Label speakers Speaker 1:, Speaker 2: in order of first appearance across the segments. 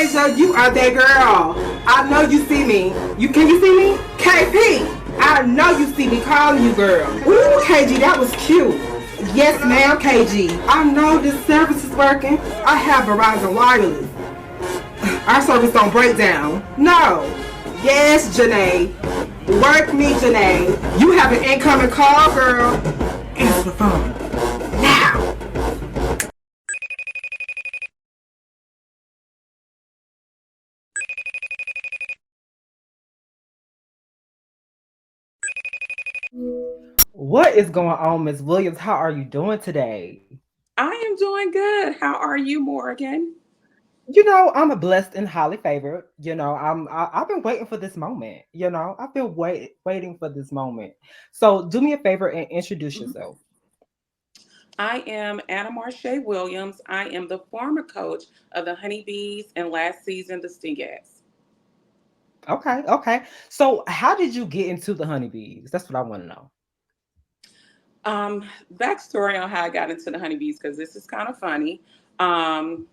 Speaker 1: Asia, you are that girl. I know you see me. Can you see me? KP, I know you see me calling you, girl. Ooh, KG, that was cute. Yes, ma'am, KG. I know this service is working. I have Verizon Wireless. Our service don't break down. No. Yes, Janae. Work me, Janae. You have an incoming call, girl. Answer the phone. Now. What is going on, Miss Williams? How are you doing today?
Speaker 2: I am doing good. How are you, Morgan?
Speaker 1: I'm a blessed and highly favored. I've been waiting for this moment. I've been waiting for this moment. So do me a favor and introduce
Speaker 2: Mhm.
Speaker 1: yourself.
Speaker 2: I am Anna Marche Williams. I am the former coach of the Honeybees and last season the Stingettes.
Speaker 1: Okay, okay. So how did you get into the honeybees? That's what I want to know.
Speaker 2: Backstory on how I got into the Honeybees because this is kind of funny. Um,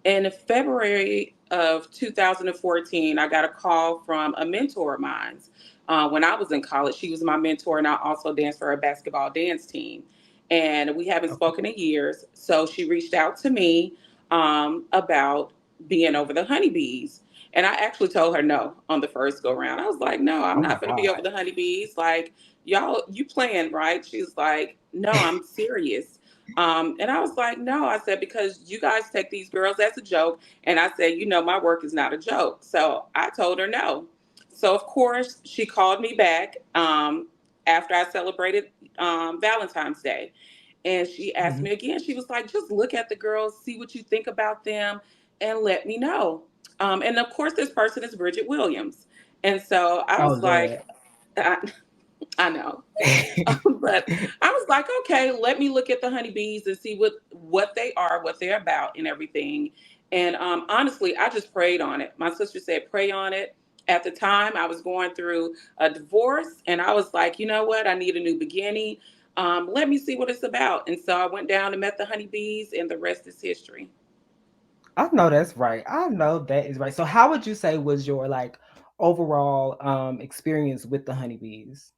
Speaker 2: in February of 2014, I got a call from a mentor of mine. When I was in college, she was my mentor, and I also danced for her basketball dance team. And we haven't
Speaker 1: Okay.
Speaker 2: spoken in years, so she reached out to me about being over the honeybees. And I actually told her no on the first go round. I was like, no, I'm
Speaker 1: Oh my
Speaker 2: not going to be over
Speaker 1: God.
Speaker 2: the honeybees. Like, y'all, you playing, right? She's like, no, I'm serious. And I was like, no, I said, because you guys take these girls as a joke. And I said, my work is not a joke. So I told her no. So, of course, she called me back after I celebrated Valentine's Day. And she asked
Speaker 1: Mhm.
Speaker 2: me again, she was like, just look at the girls, see what you think about them, and let me know. And of course, this person is Bridget Williams. And so I
Speaker 1: Oh
Speaker 2: was
Speaker 1: Lord.
Speaker 2: like, I know. But I was like, okay, let me look at the honeybees and see what they are, what they're about, and everything. And honestly, I just prayed on it. My sister said, pray on it. At the time, I was going through a divorce, and I was like, you know what? I need a new beginning. Let me see what it's about. And so I went down and met the honeybees, and the rest is history.
Speaker 1: I know that's right. I know that is right. So how would you say was your like overall experience with the honeybees?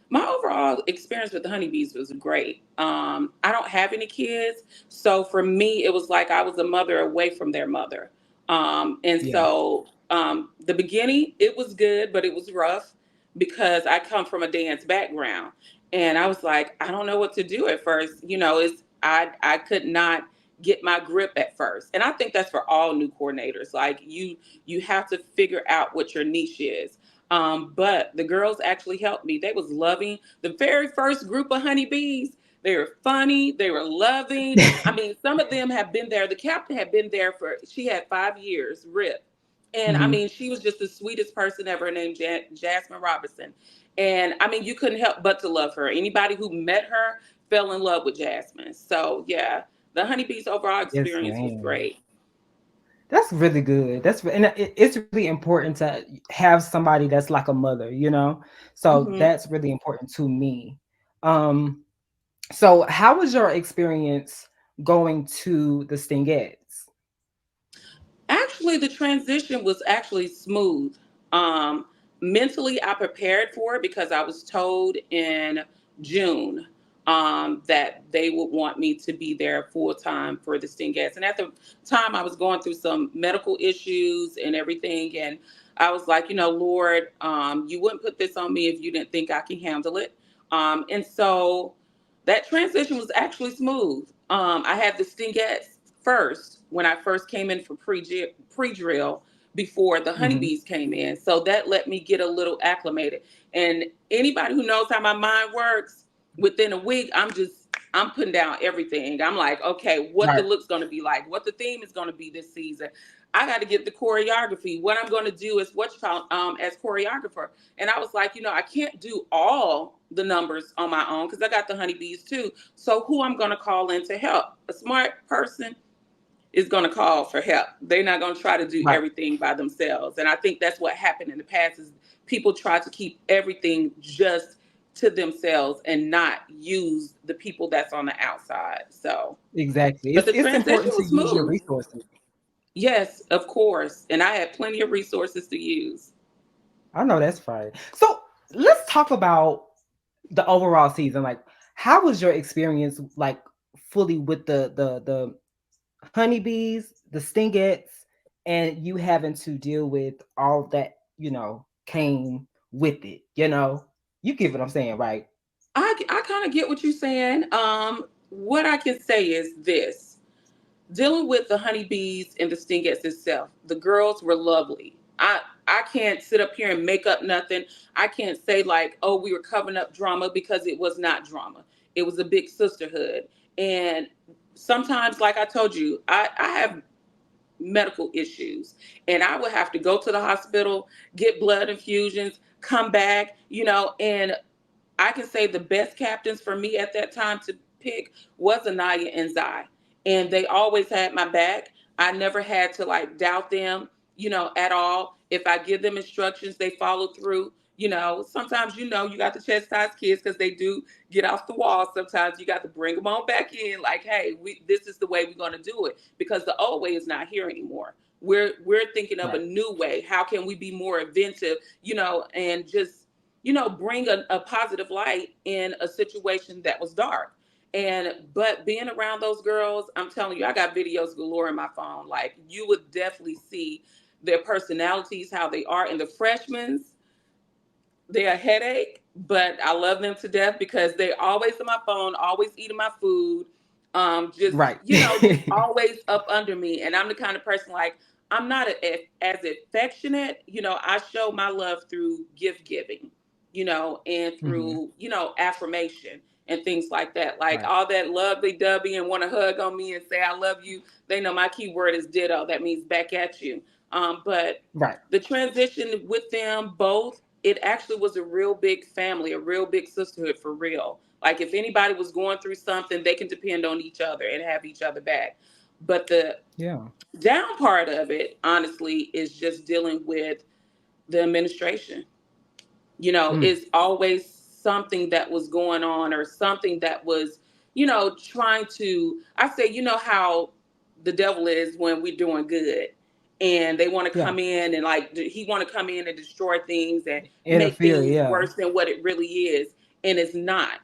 Speaker 2: My overall experience with the honeybees was great. I don't have any kids, so for me, it was like I was a mother away from their mother. And
Speaker 1: Yeah.
Speaker 2: so the beginning, it was good, but it was rough because I come from a dance background, and I was like, I don't know what to do at first. It's I could not get my grip at first, and I think that's for all new coordinators. Like you have to figure out what your niche is. But the girls actually helped me. They was loving. The very first group of honeybees, they were funny. They were loving. I mean, some of them have been there. The captain had been there she had 5 years, Rip. And I
Speaker 1: Hmm.
Speaker 2: mean, she was just the sweetest person ever named Jasmine Robinson. And I mean, you couldn't help but to love her. Anybody who met her fell in love with Jasmine. So yeah, the honeybees overall
Speaker 1: Yes,
Speaker 2: experience was
Speaker 1: ma'am.
Speaker 2: great.
Speaker 1: That's really good. And it's really important to have somebody that's like a mother, you know? So
Speaker 2: Hmm.
Speaker 1: that's really important to me. Um, so how was your experience going to the Stingettes?
Speaker 2: Actually, the transition was actually smooth. Um, Mentally, I prepared for it because I was told in June that they would want me to be there full time for the Stingettes. And at the time, I was going through some medical issues and everything. And I was like, Lord, you wouldn't put this on me if you didn't think I can handle it. And so that transition was actually smooth. I had the Stingettes first when I first came in for pre drill before the
Speaker 1: Hmm.
Speaker 2: honeybees came in. So that let me get a little acclimated. And anybody who knows how my mind works, within a week, I'm putting down everything. I'm like, okay, what the
Speaker 1: Right.
Speaker 2: look's going to be like, what the theme is going to be this season. I got to get the choreography. What I'm going to do is what you call as choreographer. And I was like, I can't do all the numbers on my own because I got the honeybees too. So who I'm going to call in to help? A smart person is going to call for help. They're not going to try to do
Speaker 1: Right.
Speaker 2: everything by themselves. And I think that's what happened in the past is people try to keep everything just to themselves and not use the people that's on the outside. So,
Speaker 1: Exactly.
Speaker 2: but
Speaker 1: It's
Speaker 2: the
Speaker 1: it's
Speaker 2: transition
Speaker 1: important to
Speaker 2: was
Speaker 1: use your
Speaker 2: smooth.
Speaker 1: resources.
Speaker 2: Yes, of course. And I had plenty of resources to use.
Speaker 1: I know that's right. So let's talk about the overall season. Like, how was your experience like fully with the honeybees, the stingettes, and you having to deal with all that, came with it, You get what I'm saying, right?
Speaker 2: I kind of get what you're saying. What I can say is this: dealing with the honeybees and the stingettes itself, the girls were lovely. I can't sit up here and make up nothing. I can't say like, oh, we were covering up drama, because it was not drama. It was a big sisterhood. And sometimes, like I told you, I have medical issues, and I would have to go to the hospital, get blood infusions, come back, and I can say the best captains for me at that time to pick was Anaya and Zai. And they always had my back. I never had to like doubt them, at all. If I give them instructions, they follow through. Sometimes, you got to chastise kids because they do get off the wall. Sometimes you got to bring them on back in. Like, hey, this is the way we're going to do it, because the old way is not here anymore. We're thinking of a
Speaker 1: Right.
Speaker 2: new way. How can we be more inventive, and just bring a positive light in a situation that was dark. But being around those girls, I'm telling you, I got videos galore in my phone. Like, you would definitely see their personalities, how they are. And the freshmen, they're a headache, but I love them to death because they're always on my phone, always eating my food, just
Speaker 1: Right.
Speaker 2: just always up under me. And I'm the kind of person, like, I'm not as affectionate. I show my love through gift giving, and
Speaker 1: Hmm.
Speaker 2: through affirmation and things like that. Like,
Speaker 1: Right.
Speaker 2: all that lovely dovey and want to hug on me and say I love you. They know my key word is ditto. That means back at you. But
Speaker 1: Right.
Speaker 2: the transition with them both, it actually was a real big family, a real big sisterhood for real. Like, if anybody was going through something, they can depend on each other and have each other back. But the
Speaker 1: Yeah.
Speaker 2: down part of it, honestly, is just dealing with the administration.
Speaker 1: Mm.
Speaker 2: It's always something that was going on, or something that was, trying to, I say, how the devil is when we're doing good, and they want to
Speaker 1: Yeah.
Speaker 2: come in and like, he want to come in and destroy things and make
Speaker 1: Interfere.
Speaker 2: things
Speaker 1: Yeah.
Speaker 2: worse than what it really is. And it's not,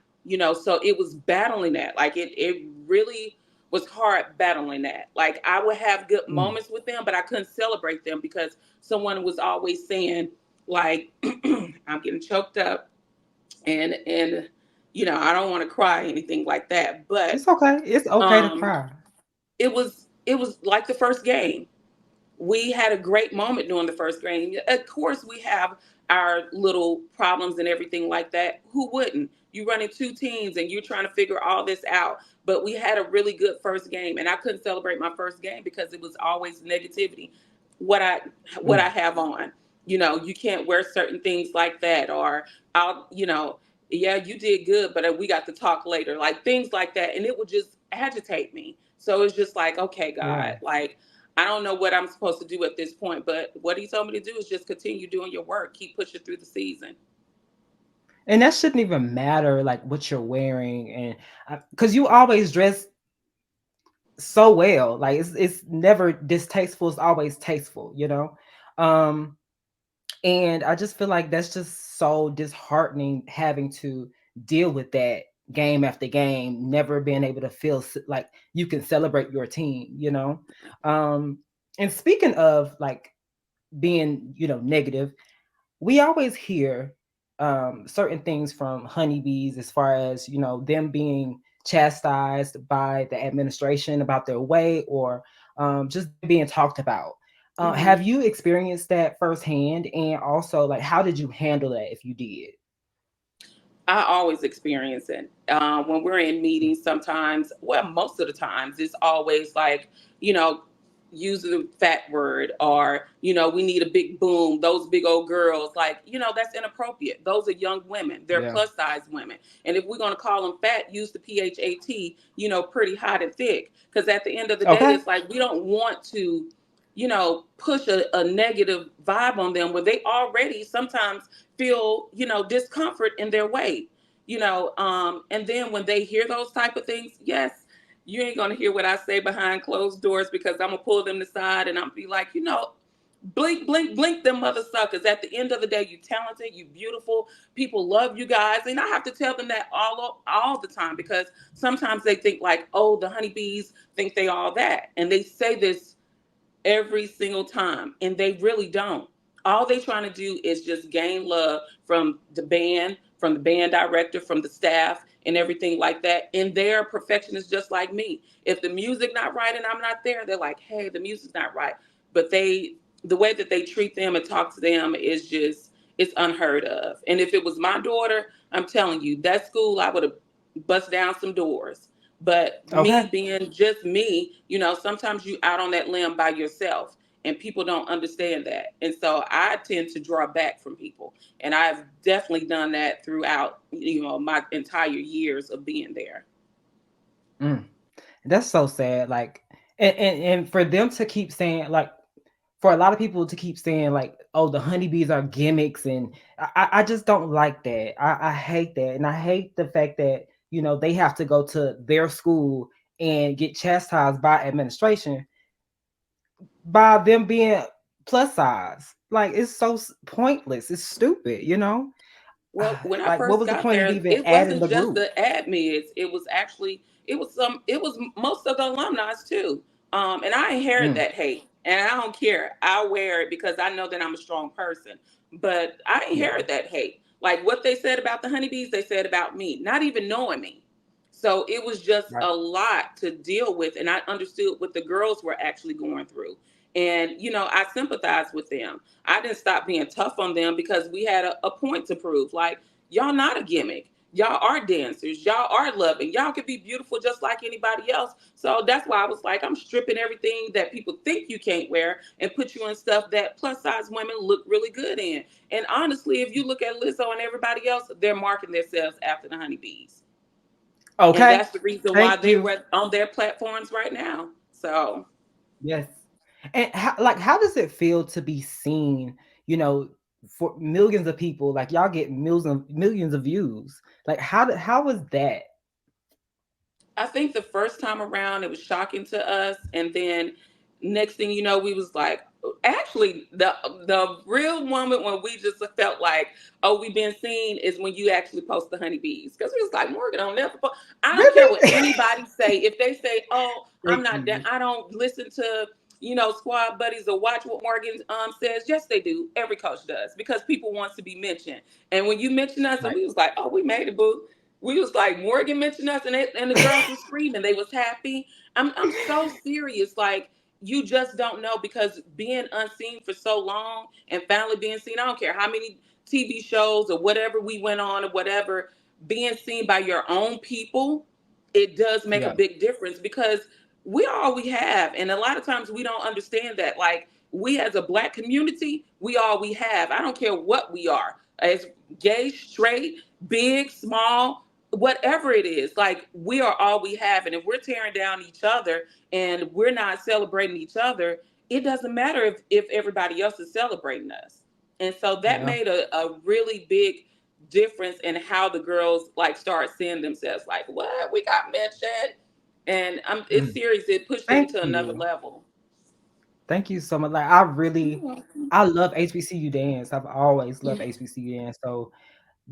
Speaker 2: so it was battling that. Like, it really was hard battling that. Like, I would have good
Speaker 1: Mm.
Speaker 2: moments with them, but I couldn't celebrate them because someone was always saying, like, I'm getting choked up, and I don't want to cry, anything like that.
Speaker 1: It's
Speaker 2: But
Speaker 1: okay. It's okay to
Speaker 2: um
Speaker 1: cry.
Speaker 2: it was like the first game. We had a great moment during the first game. Of course, we have our little problems and everything like that. Who wouldn't? You running two teams and you're trying to figure all this out. But we had a really good first game, and I couldn't celebrate my first game because it was always negativity. What I what I
Speaker 1: Mm.
Speaker 2: have on, you can't wear certain things like that, or I'll, yeah, you did good, but we got to talk later, like things like that, and it would just agitate me. So it's just like, okay,
Speaker 1: Yeah.
Speaker 2: God, like, I don't know what I'm supposed to do at this point, but what he told me to do is just continue doing your work, keep pushing through the season.
Speaker 1: And that shouldn't even matter, like what you're wearing, and because you always dress so well, like it's never distasteful. It's always tasteful. Um, and I just feel like that's just so disheartening having to deal with that game after game, never being able to feel like you can celebrate your team. Um, and speaking of like being, negative, we always hear certain things from honeybees as far as them being chastised by the administration about their way, or just being talked about. Have
Speaker 2: Hmm.
Speaker 1: you experienced that firsthand? And also, like, how did you handle that if you did?
Speaker 2: I always experience it. When we're in meetings, sometimes, well, most of the times, it's always like, you know, use the fat word, or, we need a big boom, those big old girls. Like, that's inappropriate. Those are young women, they're
Speaker 1: Yeah.
Speaker 2: plus size women. And if we're going to call them fat, use the PHAT, pretty hot and thick. Because at the end of the day,
Speaker 1: Okay.
Speaker 2: it's like, we don't want to, push a negative vibe on them when they already sometimes feel, discomfort in their weight. And then when they hear those type of things, yes, you ain't gonna hear what I say behind closed doors because I'm gonna pull them aside and I'm be like, blink, blink, blink them mother suckers. At the end of the day, you talented, you beautiful, people love you guys. And I have to tell them that all the time because sometimes they think like, oh, the honeybees think they all that. And they say this every single time and they really don't. All they trying to do is just gain love from the band director, from the staff and everything like that, and they're perfectionists just like me. If the music not right and I'm not there, they're like, hey, the music's not right. But the way that they treat them and talk to them is just, it's unheard of. And if it was my daughter, I'm telling you, that school, I would have bust down some doors. But me
Speaker 1: Okay.
Speaker 2: being just me, sometimes you out on that limb by yourself and people don't understand that. And so I tend to draw back from people. And I've definitely done that throughout, my entire years of being there.
Speaker 1: Mm. That's so sad. Like, and for them to keep saying, like, for a lot of people to keep saying, like, oh, the honeybees are gimmicks, and I just don't like that. I hate that, and I hate the fact that they have to go to their school and get chastised by administration by them being plus size. Like, it's so pointless. It's stupid.
Speaker 2: Well, when I
Speaker 1: Like, what
Speaker 2: first
Speaker 1: was the
Speaker 2: got
Speaker 1: point of
Speaker 2: there,
Speaker 1: even
Speaker 2: it
Speaker 1: adding
Speaker 2: wasn't
Speaker 1: the
Speaker 2: just
Speaker 1: group?
Speaker 2: the admins. It was most of the alumni too. And I inherit
Speaker 1: Mm,
Speaker 2: that hate, and I don't care. I wear it because I know that I'm a strong person. But I
Speaker 1: yeah,
Speaker 2: inherit that hate. Like what they said about the honeybees, they said about me, not even knowing me. So it was just
Speaker 1: right.
Speaker 2: a lot to deal with, and I understood what the girls were actually going through. And I sympathized with them. I didn't stop being tough on them because we had a point to prove. Like, y'all not a gimmick. Y'all are dancers. Y'all are loving. Y'all can be beautiful just like anybody else. So that's why I was like, I'm stripping everything that people think you can't wear and put you in stuff that plus size women look really good in. And honestly, if you look at Lizzo and everybody else, they're marking themselves after the honeybees. And
Speaker 1: Okay.
Speaker 2: that's the reason why
Speaker 1: Thank
Speaker 2: they
Speaker 1: you.
Speaker 2: were on their platforms right now. So
Speaker 1: Yes. And how does it feel to be seen, you know, for millions of people? Like, y'all get millions of views. Like, how was that?
Speaker 2: I think the first time around it was shocking to us, and then next thing you know, we was like, actually, the real moment when we just felt like, oh, we been seen is when you actually post the honeybees, because we was like, Morgan don't never post. I don't care what
Speaker 1: Really?
Speaker 2: anybody say. If they say, oh, I'm
Speaker 1: Thank
Speaker 2: not that,
Speaker 1: you.
Speaker 2: I don't listen to squad buddies or watch what Morgan says. Yes, they do. Every coach does because people wants to be mentioned. And when you mention us, and
Speaker 1: Right.
Speaker 2: we was like, oh, we made it, boo. We was like Morgan mentioned us, and the girls were screaming. They was happy. I'm so serious. Like you just don't know because being unseen for so long and finally being seen. I don't care how many TV shows or whatever we went on or whatever. Being seen by your own people, it does make a
Speaker 1: Yeah.
Speaker 2: big difference because we are all we have, and a lot of times we don't understand that. Like we as a black community, we all we have. I don't care what we are, as gay, straight, big, small, whatever it is, like we are all we have. And if we're tearing down each other and we're not celebrating each other, it doesn't matter if everybody else is celebrating us. And so that
Speaker 1: Yeah.
Speaker 2: made a really big difference in how the girls like start seeing themselves like, what, we got mentioned. And it's
Speaker 1: Mm.
Speaker 2: serious, it pushed them
Speaker 1: Thank
Speaker 2: to another
Speaker 1: you.
Speaker 2: level.
Speaker 1: Thank you so much. Like,
Speaker 2: You're welcome.
Speaker 1: I love HBCU dance. I've always loved
Speaker 2: Yeah.
Speaker 1: HBCU dance. So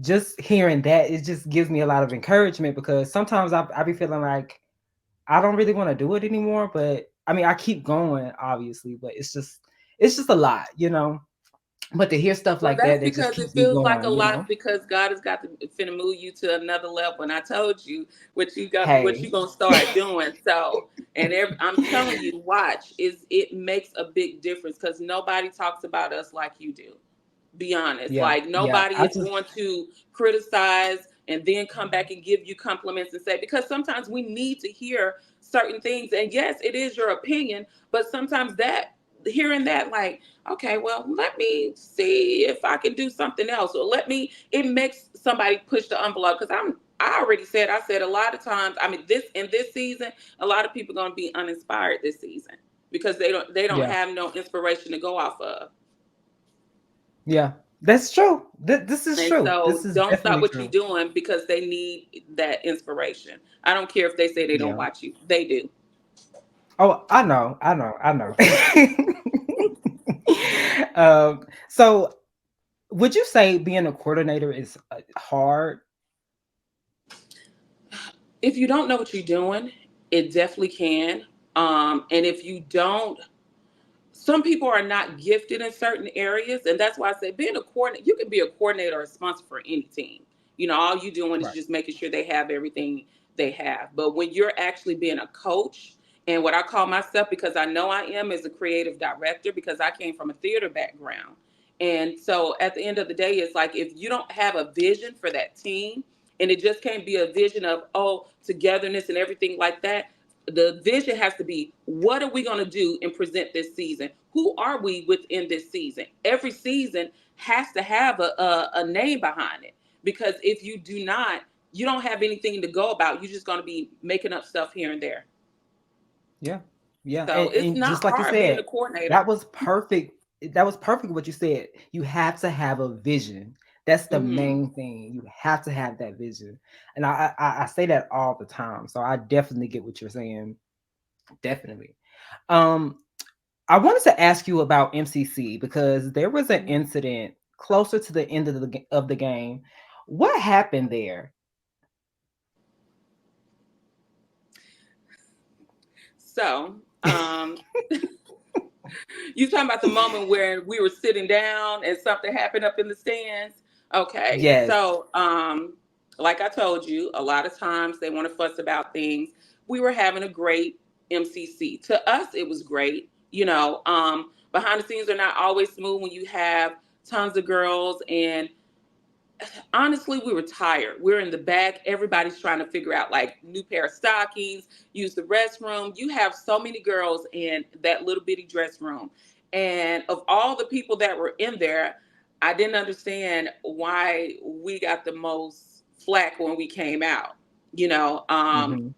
Speaker 1: just hearing that, it just gives me a lot of encouragement because sometimes I be feeling like I don't really want to do it anymore. But I mean, I keep going, obviously, but it's just a lot. But to hear stuff
Speaker 2: Well,
Speaker 1: like
Speaker 2: that's
Speaker 1: that just
Speaker 2: because it
Speaker 1: keeps me
Speaker 2: feels like a
Speaker 1: going.
Speaker 2: lot because God has got to finna move you to another level. And I told you what you
Speaker 1: Hey,
Speaker 2: gonna start doing. So, and I'm telling you, watch is it makes a big difference because nobody talks about us like you do. Be honest,
Speaker 1: yeah,
Speaker 2: like
Speaker 1: yeah.
Speaker 2: nobody
Speaker 1: I
Speaker 2: is
Speaker 1: just
Speaker 2: going to criticize and then come back and give you compliments and say, because sometimes we need to hear certain things. And yes, it is your opinion, but sometimes that hearing that, like, okay, well, let me see if I can do something else, or it makes somebody push the envelope. Because I said a lot of times, I mean, this in this season, a lot of people are going to be uninspired this season because they don't
Speaker 1: yeah,
Speaker 2: have no inspiration to go off of.
Speaker 1: yeah. That's true. This is
Speaker 2: And
Speaker 1: true. This
Speaker 2: so
Speaker 1: is
Speaker 2: don't stop
Speaker 1: definitely
Speaker 2: what you're
Speaker 1: true.
Speaker 2: doing because they need that inspiration. I don't care if they say they don't
Speaker 1: Yeah.
Speaker 2: watch you. They do.
Speaker 1: Oh, I know. I know. I know. So would you say being a coordinator is hard?
Speaker 2: If you don't know what you're doing, it definitely can. And if you don't, some people are not gifted in certain areas, and that's why I say being a coordinator, you can be a coordinator or sponsor for any team. You know, all you doing is
Speaker 1: Right.
Speaker 2: just making sure they have everything they have. But when you're actually being a coach, and what I call myself, because I know I am as a creative director, because I came from a theater background. And so at the end of the day, it's like if you don't have a vision for that team, and it just can't be a vision of, oh, togetherness and everything like that, the vision has to be, what are we going to do and present this season? Who are we within this season? Every season has to have a name behind it, because if you do not, you don't have anything to go about. You're just going to be making up stuff here and there.
Speaker 1: Yeah. Yeah.
Speaker 2: So it's
Speaker 1: And
Speaker 2: not
Speaker 1: just like you
Speaker 2: hard being a
Speaker 1: said, that
Speaker 2: coordinator.
Speaker 1: was perfect. That was perfect what you said. You have to have a vision. That's the
Speaker 2: Hmm.
Speaker 1: main thing. You have to have that vision. And I say that all the time. So I definitely get what you're saying. Definitely. Um, I wanted to ask you about MCC because there was an incident closer to the end of the game. What happened there?
Speaker 2: So, you talking about the moment where we were sitting down and something happened up in the stands? Okay,
Speaker 1: Yes.
Speaker 2: so like I told you, a lot of times they want to fuss about things. We were having a great MCC. To us, it was great. You know, behind the scenes are not always smooth when you have tons of girls, and honestly, we were tired. We're in the back. Everybody's trying to figure out like new pair of stockings, use the restroom. You have so many girls in that little bitty dress room. And of all the people that were in there, I didn't understand why we got the most flack when we came out. You know,
Speaker 1: Hmm.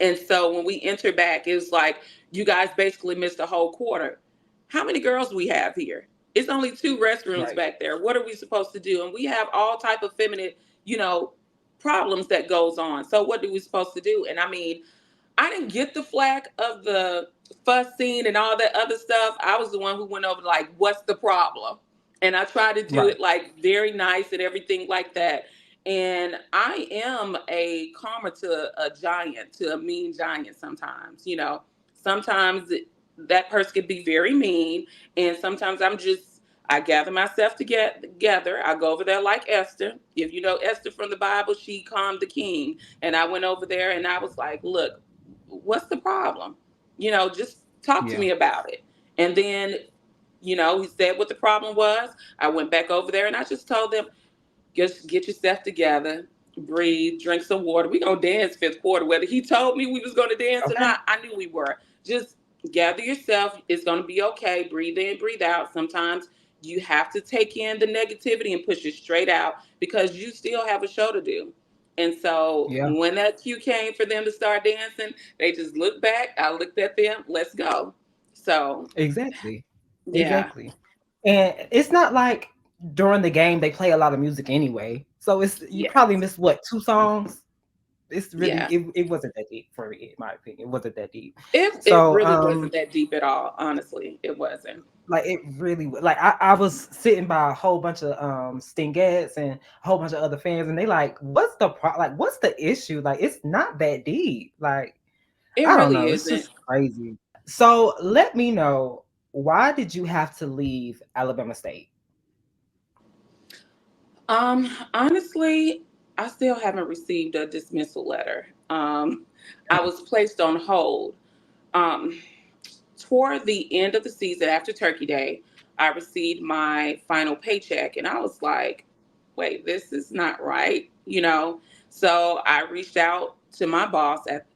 Speaker 2: and so when we enter back, it was like, you guys basically missed a whole quarter. How many girls we have here? It's only two restrooms
Speaker 1: Right.
Speaker 2: back there. What are we supposed to do? And we have all type of feminine, you know, problems that goes on. So what are we supposed to do? And I mean, I didn't get the flack of the fuss scene and all that other stuff. I was the one who went over like, what's the problem? And I tried to do
Speaker 1: Right.
Speaker 2: it like very nice and everything like that. And I am a karma to a giant, to a mean giant sometimes. You know, sometimes that person could be very mean. And sometimes I gather myself together. I go over there like Esther. If you know Esther from the Bible, she calmed the king. And I went over there and I was like, look, what's the problem? You know, just talk to
Speaker 1: Yeah.
Speaker 2: me about it. And then, you know, he said what the problem was. I went back over there and I just told them, just get yourself together, breathe, drink some water. We gonna dance fifth quarter. Whether he told me we was gonna dance or
Speaker 1: Okay.
Speaker 2: not, I knew we were. Just gather yourself. It's gonna be okay. Breathe in, breathe out. Sometimes you have to take in the negativity and push it straight out because you still have a show to do. And so
Speaker 1: Yeah.
Speaker 2: when that cue came for them to start dancing, they just looked back. I looked at them. Let's go. So
Speaker 1: Exactly.
Speaker 2: yeah,
Speaker 1: Exactly. And it's not like during the game they play a lot of music anyway. So it's you probably
Speaker 2: yes,
Speaker 1: missed what, two songs? It's really
Speaker 2: yeah.
Speaker 1: it wasn't that deep for me, in my opinion. It wasn't that deep.
Speaker 2: It
Speaker 1: So
Speaker 2: really wasn't that deep at all. Honestly, it wasn't.
Speaker 1: like it really like I was sitting by a whole bunch of Stingettes and a whole bunch of other fans and they like, what's the like what's the issue? Like it's not that deep. Like
Speaker 2: It
Speaker 1: I don't
Speaker 2: really
Speaker 1: know. It's
Speaker 2: isn't.
Speaker 1: just crazy. So let me know, why did you have to leave Alabama State?
Speaker 2: Honestly, I still haven't received a dismissal letter. I was placed on hold. Um, Toward the end of the season after Turkey Day, I received my final paycheck, and I was like, "Wait, this is not right," you know. So I reached out to my boss at,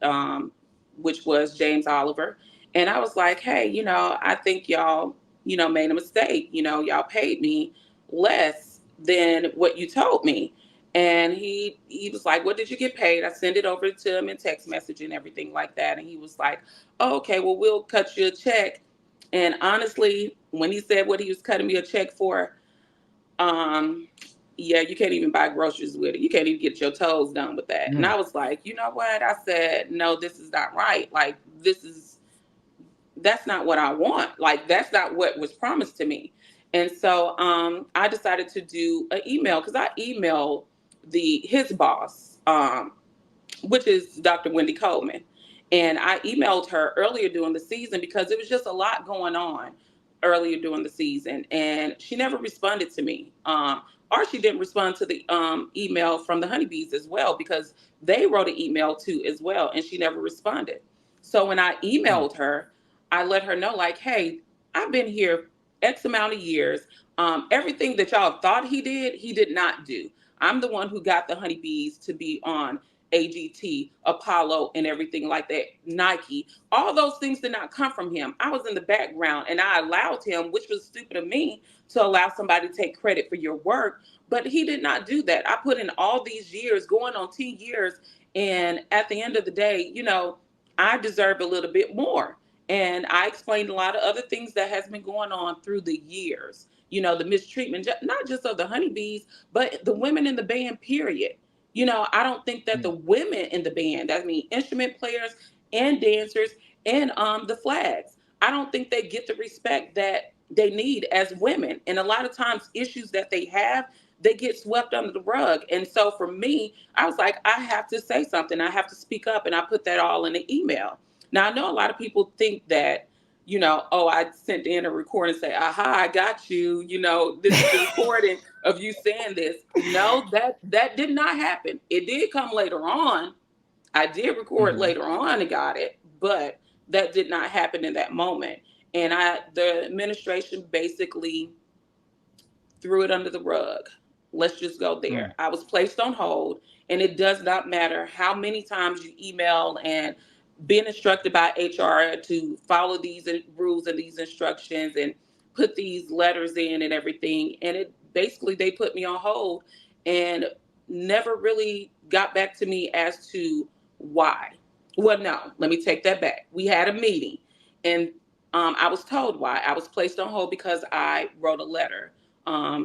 Speaker 2: which was James Oliver, and I was like, "Hey, you know, I think y'all, you know, made a mistake. You know, y'all paid me less than what you told me." And he was like, "What did you get paid?" I sent it over to him in text message and everything like that, and he was like, oh, okay, well, we'll cut you a check. And honestly, when he said what he was cutting me a check for, Um, yeah, you can't even buy groceries with it. You can't even get your toes done with that. And I was like, you know what? I said, no, this is not right. Like, that's not what I want. Like, that's not what was promised to me. And so I decided to do an email because I emailed his boss, which is Dr. Wendy Coleman. And I emailed her earlier during the season because it was just a lot going on earlier during the season. And she never responded to me. Or she didn't respond to the email from the Honeybees as well because they wrote an email too as well. And she never responded. So when I emailed her, I let her know, like, hey, I've been here X amount of years. Everything that y'all thought he did not do. I'm the one who got the Honeybees to be on AGT, Apollo, and everything like that, Nike. All those things did not come from him. I was in the background and I allowed him, which was stupid of me, to allow somebody to take credit for your work. But he did not do that. I put in all these years, going on 10 years. And at the end of the day, I deserve a little bit more. And I explained a lot of other things that has been going on through the years. The mistreatment, not just of the honeybees, but the women in the band, period. I don't think that the women in the band, I mean, instrument players and dancers and the flags, I don't think they get the respect that they need as women. And a lot of times issues that they have, they get swept under the rug. And so for me, I was like, I have to say something. I have to speak up. And I put that all in an email. Now, I know a lot of people think that, oh, I sent in a recording and say, aha, I got you. This is the recording of you saying this. No, that did not happen. It did come later on. I did record later on and got it, but that did not happen in that moment. And the administration basically threw it under the rug. Let's just go there. I was placed on hold, and it does not matter how many times you email and being instructed by HR to follow these rules and these instructions and put these letters in and everything. And it basically, they put me on hold and never really got back to me as to why. Well, no, let me take that back. We had a meeting, and I was told why. I was placed on hold because I wrote a letter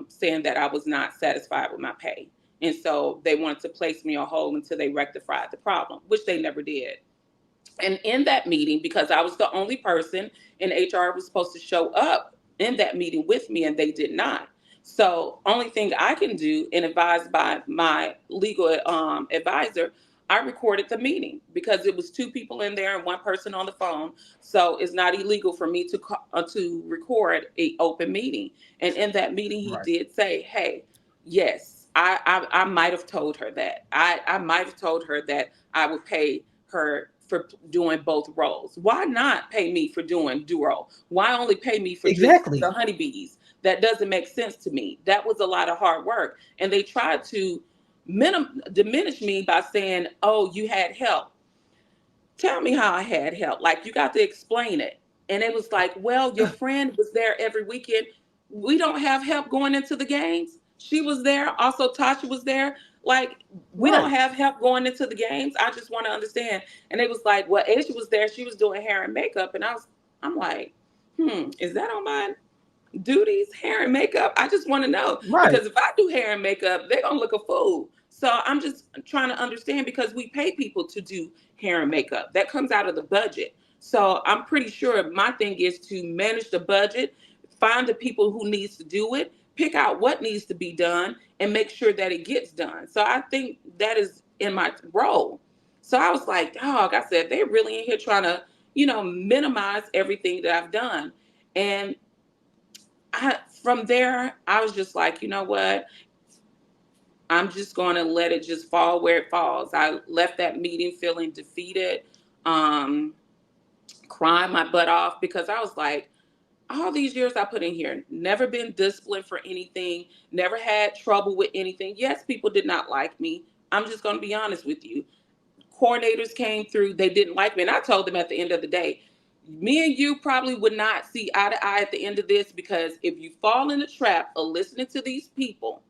Speaker 2: saying that I was not satisfied with my pay. And so they wanted to place me on hold until they rectified the problem, which they never did. And in that meeting, because I was the only person in HR was supposed to show up in that meeting with me, and they did not. So only thing I can do, and advised by my legal advisor, I recorded the meeting because it was two people in there and one person on the phone. So it's not illegal for me to record a open meeting. And in that meeting, he did say, "Hey, yes, I might have told her that. I might have told her that I would pay her for doing both roles. Why not pay me for doing duo? Why only pay me for just the honeybees? That doesn't make sense to me. That was a lot of hard work." And they tried to diminish me by saying, "Oh, you had help." Tell me how I had help. Like, you got to explain it. And it was like, well, your friend was there every weekend. We don't have help going into the games. She was there. Also, Tasha was there. Like, we don't have help going into the games. I just want to understand. And it was like, well, Asia was there. She was doing hair and makeup. And I'm like, is that on my duties, hair and makeup? I just want to know. Because if I do hair and makeup, they're going to look a fool. So I'm just trying to understand, because we pay people to do hair and makeup. That comes out of the budget. So I'm pretty sure my thing is to manage the budget, find the people who needs to do it, pick out what needs to be done, and make sure that it gets done. So I think that is in my role. So I was like, dog, I said, they're really in here trying to, minimize everything that I've done. And from there, I was just like, you know what? I'm just going to let it just fall where it falls. I left that meeting feeling defeated, crying my butt off, because I was like, all these years I put in here, never been disciplined for anything, never had trouble with anything. Yes, people did not like me. I'm just going to be honest with you. Coordinators came through, they didn't like me. And I told them at the end of the day, me and you probably would not see eye to eye at the end of this, because if you fall in the trap of listening to these people,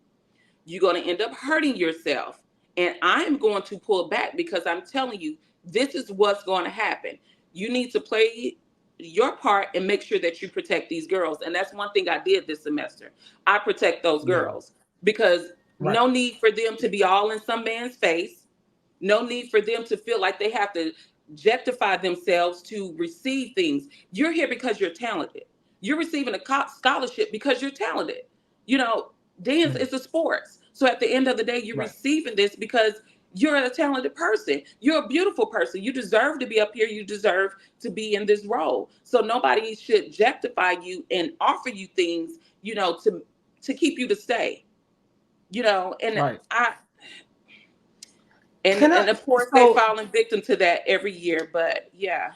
Speaker 2: you're going to end up hurting yourself. And I'm going to pull back, because I'm telling you, this is what's going to happen. You need to play your part and make sure that you protect these girls. And that's one thing I did this semester. I protect those
Speaker 1: Yeah.
Speaker 2: girls because
Speaker 1: Right.
Speaker 2: no need for them to be all in some man's face. No need for them to feel like they have to justify themselves to receive things. You're here because you're talented. You're receiving a scholarship because you're talented. You know, dance
Speaker 1: Mm,
Speaker 2: is a sports. So at the end of the day, you're
Speaker 1: right.
Speaker 2: receiving this because you're a talented person. You're a beautiful person. You deserve to be up here. You deserve to be in this role. So nobody should objectify you and offer you things, to keep you to stay. And
Speaker 1: Right.
Speaker 2: I and
Speaker 1: Can I?
Speaker 2: and of course they
Speaker 1: So
Speaker 2: falling victim to that every year. But yeah.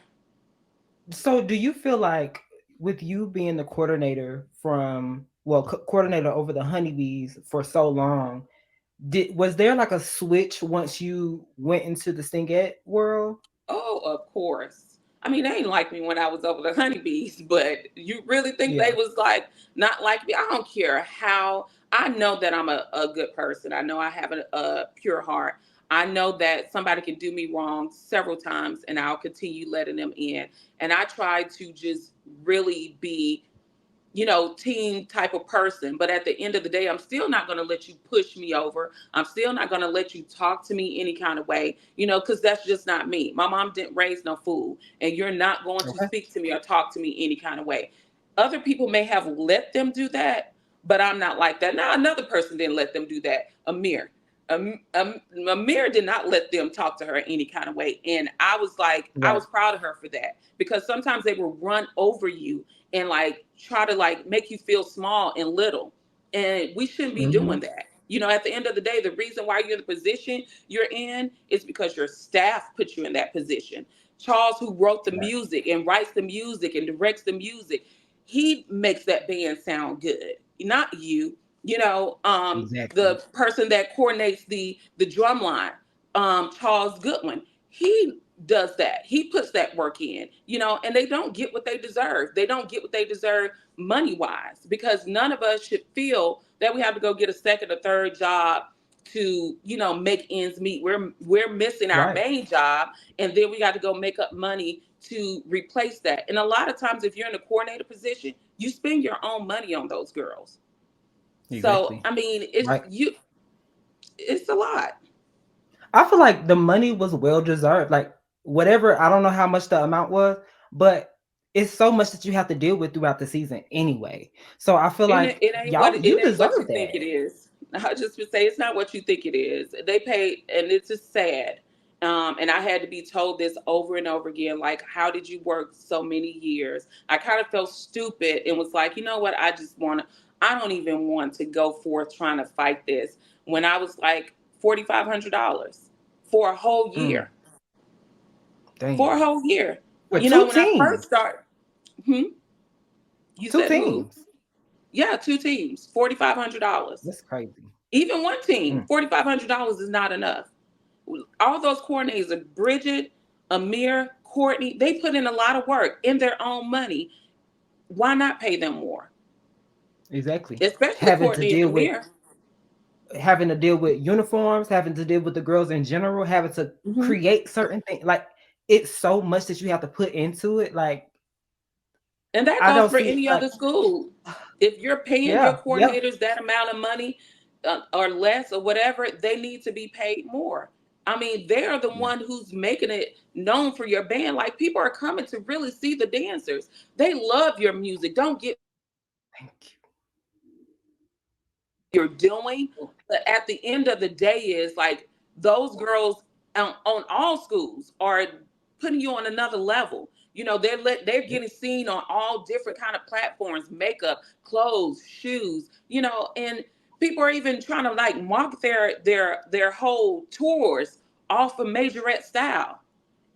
Speaker 1: so do you feel like with you being the coordinator from coordinator over the honeybees for so long, was there like a switch once you went into the Stingette world?
Speaker 2: Oh, of course. I mean, they ain't like me when I was over the honeybees, but you really think they
Speaker 1: Yeah.
Speaker 2: was like not like me? I don't care how. I know that I'm a good person. I know I have a pure heart. I know that somebody can do me wrong several times and I'll continue letting them in. And I try to just really be team type of person. But at the end of the day, I'm still not going to let you push me over. I'm still not going to let you talk to me any kind of way, because that's just not me. My mom didn't raise no fool, and you're not going to
Speaker 1: Okay.
Speaker 2: speak to me or talk to me any kind of way. Other people may have let them do that, but I'm not like that. Now, another person didn't let them do that. Amir. Amir did not let them talk to her any kind of way. And I was like, I
Speaker 1: Right.
Speaker 2: was proud of her for that because sometimes they will run over you and like try to like make you feel small and little. And we shouldn't be
Speaker 1: Hmm.
Speaker 2: doing that. At the end of the day, the reason why you're in the position you're in is because your staff put you in that position. Charles, who wrote the
Speaker 1: Right.
Speaker 2: music and writes the music and directs the music, he makes that band sound good, not you.
Speaker 1: Exactly.
Speaker 2: The person that coordinates the drum line, Charles Goodwin, he does that. He puts that work in, and they don't get what they deserve. They don't get what they deserve money wise because none of us should feel that we have to go get a second or third job to, make ends meet. We're missing our
Speaker 1: Right.
Speaker 2: main job and then we got to go make up money to replace that. And a lot of times if you're in a coordinator position, you spend your own money on those girls. So,
Speaker 1: Exactly.
Speaker 2: I mean,
Speaker 1: Right.
Speaker 2: it's a lot.
Speaker 1: I feel like the money was well deserved. Like whatever, I don't know how much the amount was, but it's so much that you have to deal with throughout the season anyway. So I feel
Speaker 2: And it,
Speaker 1: like
Speaker 2: it ain't what
Speaker 1: y'all,
Speaker 2: it
Speaker 1: you
Speaker 2: ain't what you
Speaker 1: deserve
Speaker 2: think
Speaker 1: that.
Speaker 2: it is. I just would say it's not what you think it is. They pay, and it's just sad. And I had to be told this over and over again. Like, how did you work so many years? I kind of felt stupid and was like, you know what? I don't even want to go forth trying to fight this. When I was like $4,500 for a whole
Speaker 1: Mm,
Speaker 2: year, for a
Speaker 1: damn.
Speaker 2: whole year.
Speaker 1: For two
Speaker 2: When I first
Speaker 1: teams.
Speaker 2: started, hmm, you
Speaker 1: Two
Speaker 2: said who?
Speaker 1: teams.
Speaker 2: Yeah, two teams, $4,500.
Speaker 1: That's crazy.
Speaker 2: Even one team,
Speaker 1: Mm,
Speaker 2: $4,500 is not enough. All those coordinators, Bridget, Amir, Courtney, they put in a lot of work in their own money. Why not pay them more?
Speaker 1: exactly.
Speaker 2: Especially
Speaker 1: Having to
Speaker 2: Courtney and
Speaker 1: deal with
Speaker 2: Amir.
Speaker 1: uniforms, having to deal with the girls in general, having to
Speaker 2: Hmm.
Speaker 1: create certain things. Like it's so much that you have to put into it. Like
Speaker 2: And that
Speaker 1: I
Speaker 2: goes
Speaker 1: don't
Speaker 2: for
Speaker 1: see
Speaker 2: any
Speaker 1: like
Speaker 2: other school. If you're paying your
Speaker 1: yeah, yeah,
Speaker 2: coordinators that amount of money or less or whatever, they need to be paid more. I mean, they're the
Speaker 1: yeah.
Speaker 2: one who's making it known for your band. Like people are coming to really see the dancers. They love your music. Don't get
Speaker 1: Thank
Speaker 2: you're doing.
Speaker 1: you.
Speaker 2: But at the end of the day, is like those girls on all schools are putting you on another level. They're
Speaker 1: Yep.
Speaker 2: getting seen on all different kind of platforms, makeup, clothes, shoes, and people are even trying to like market their whole tours off of majorette style.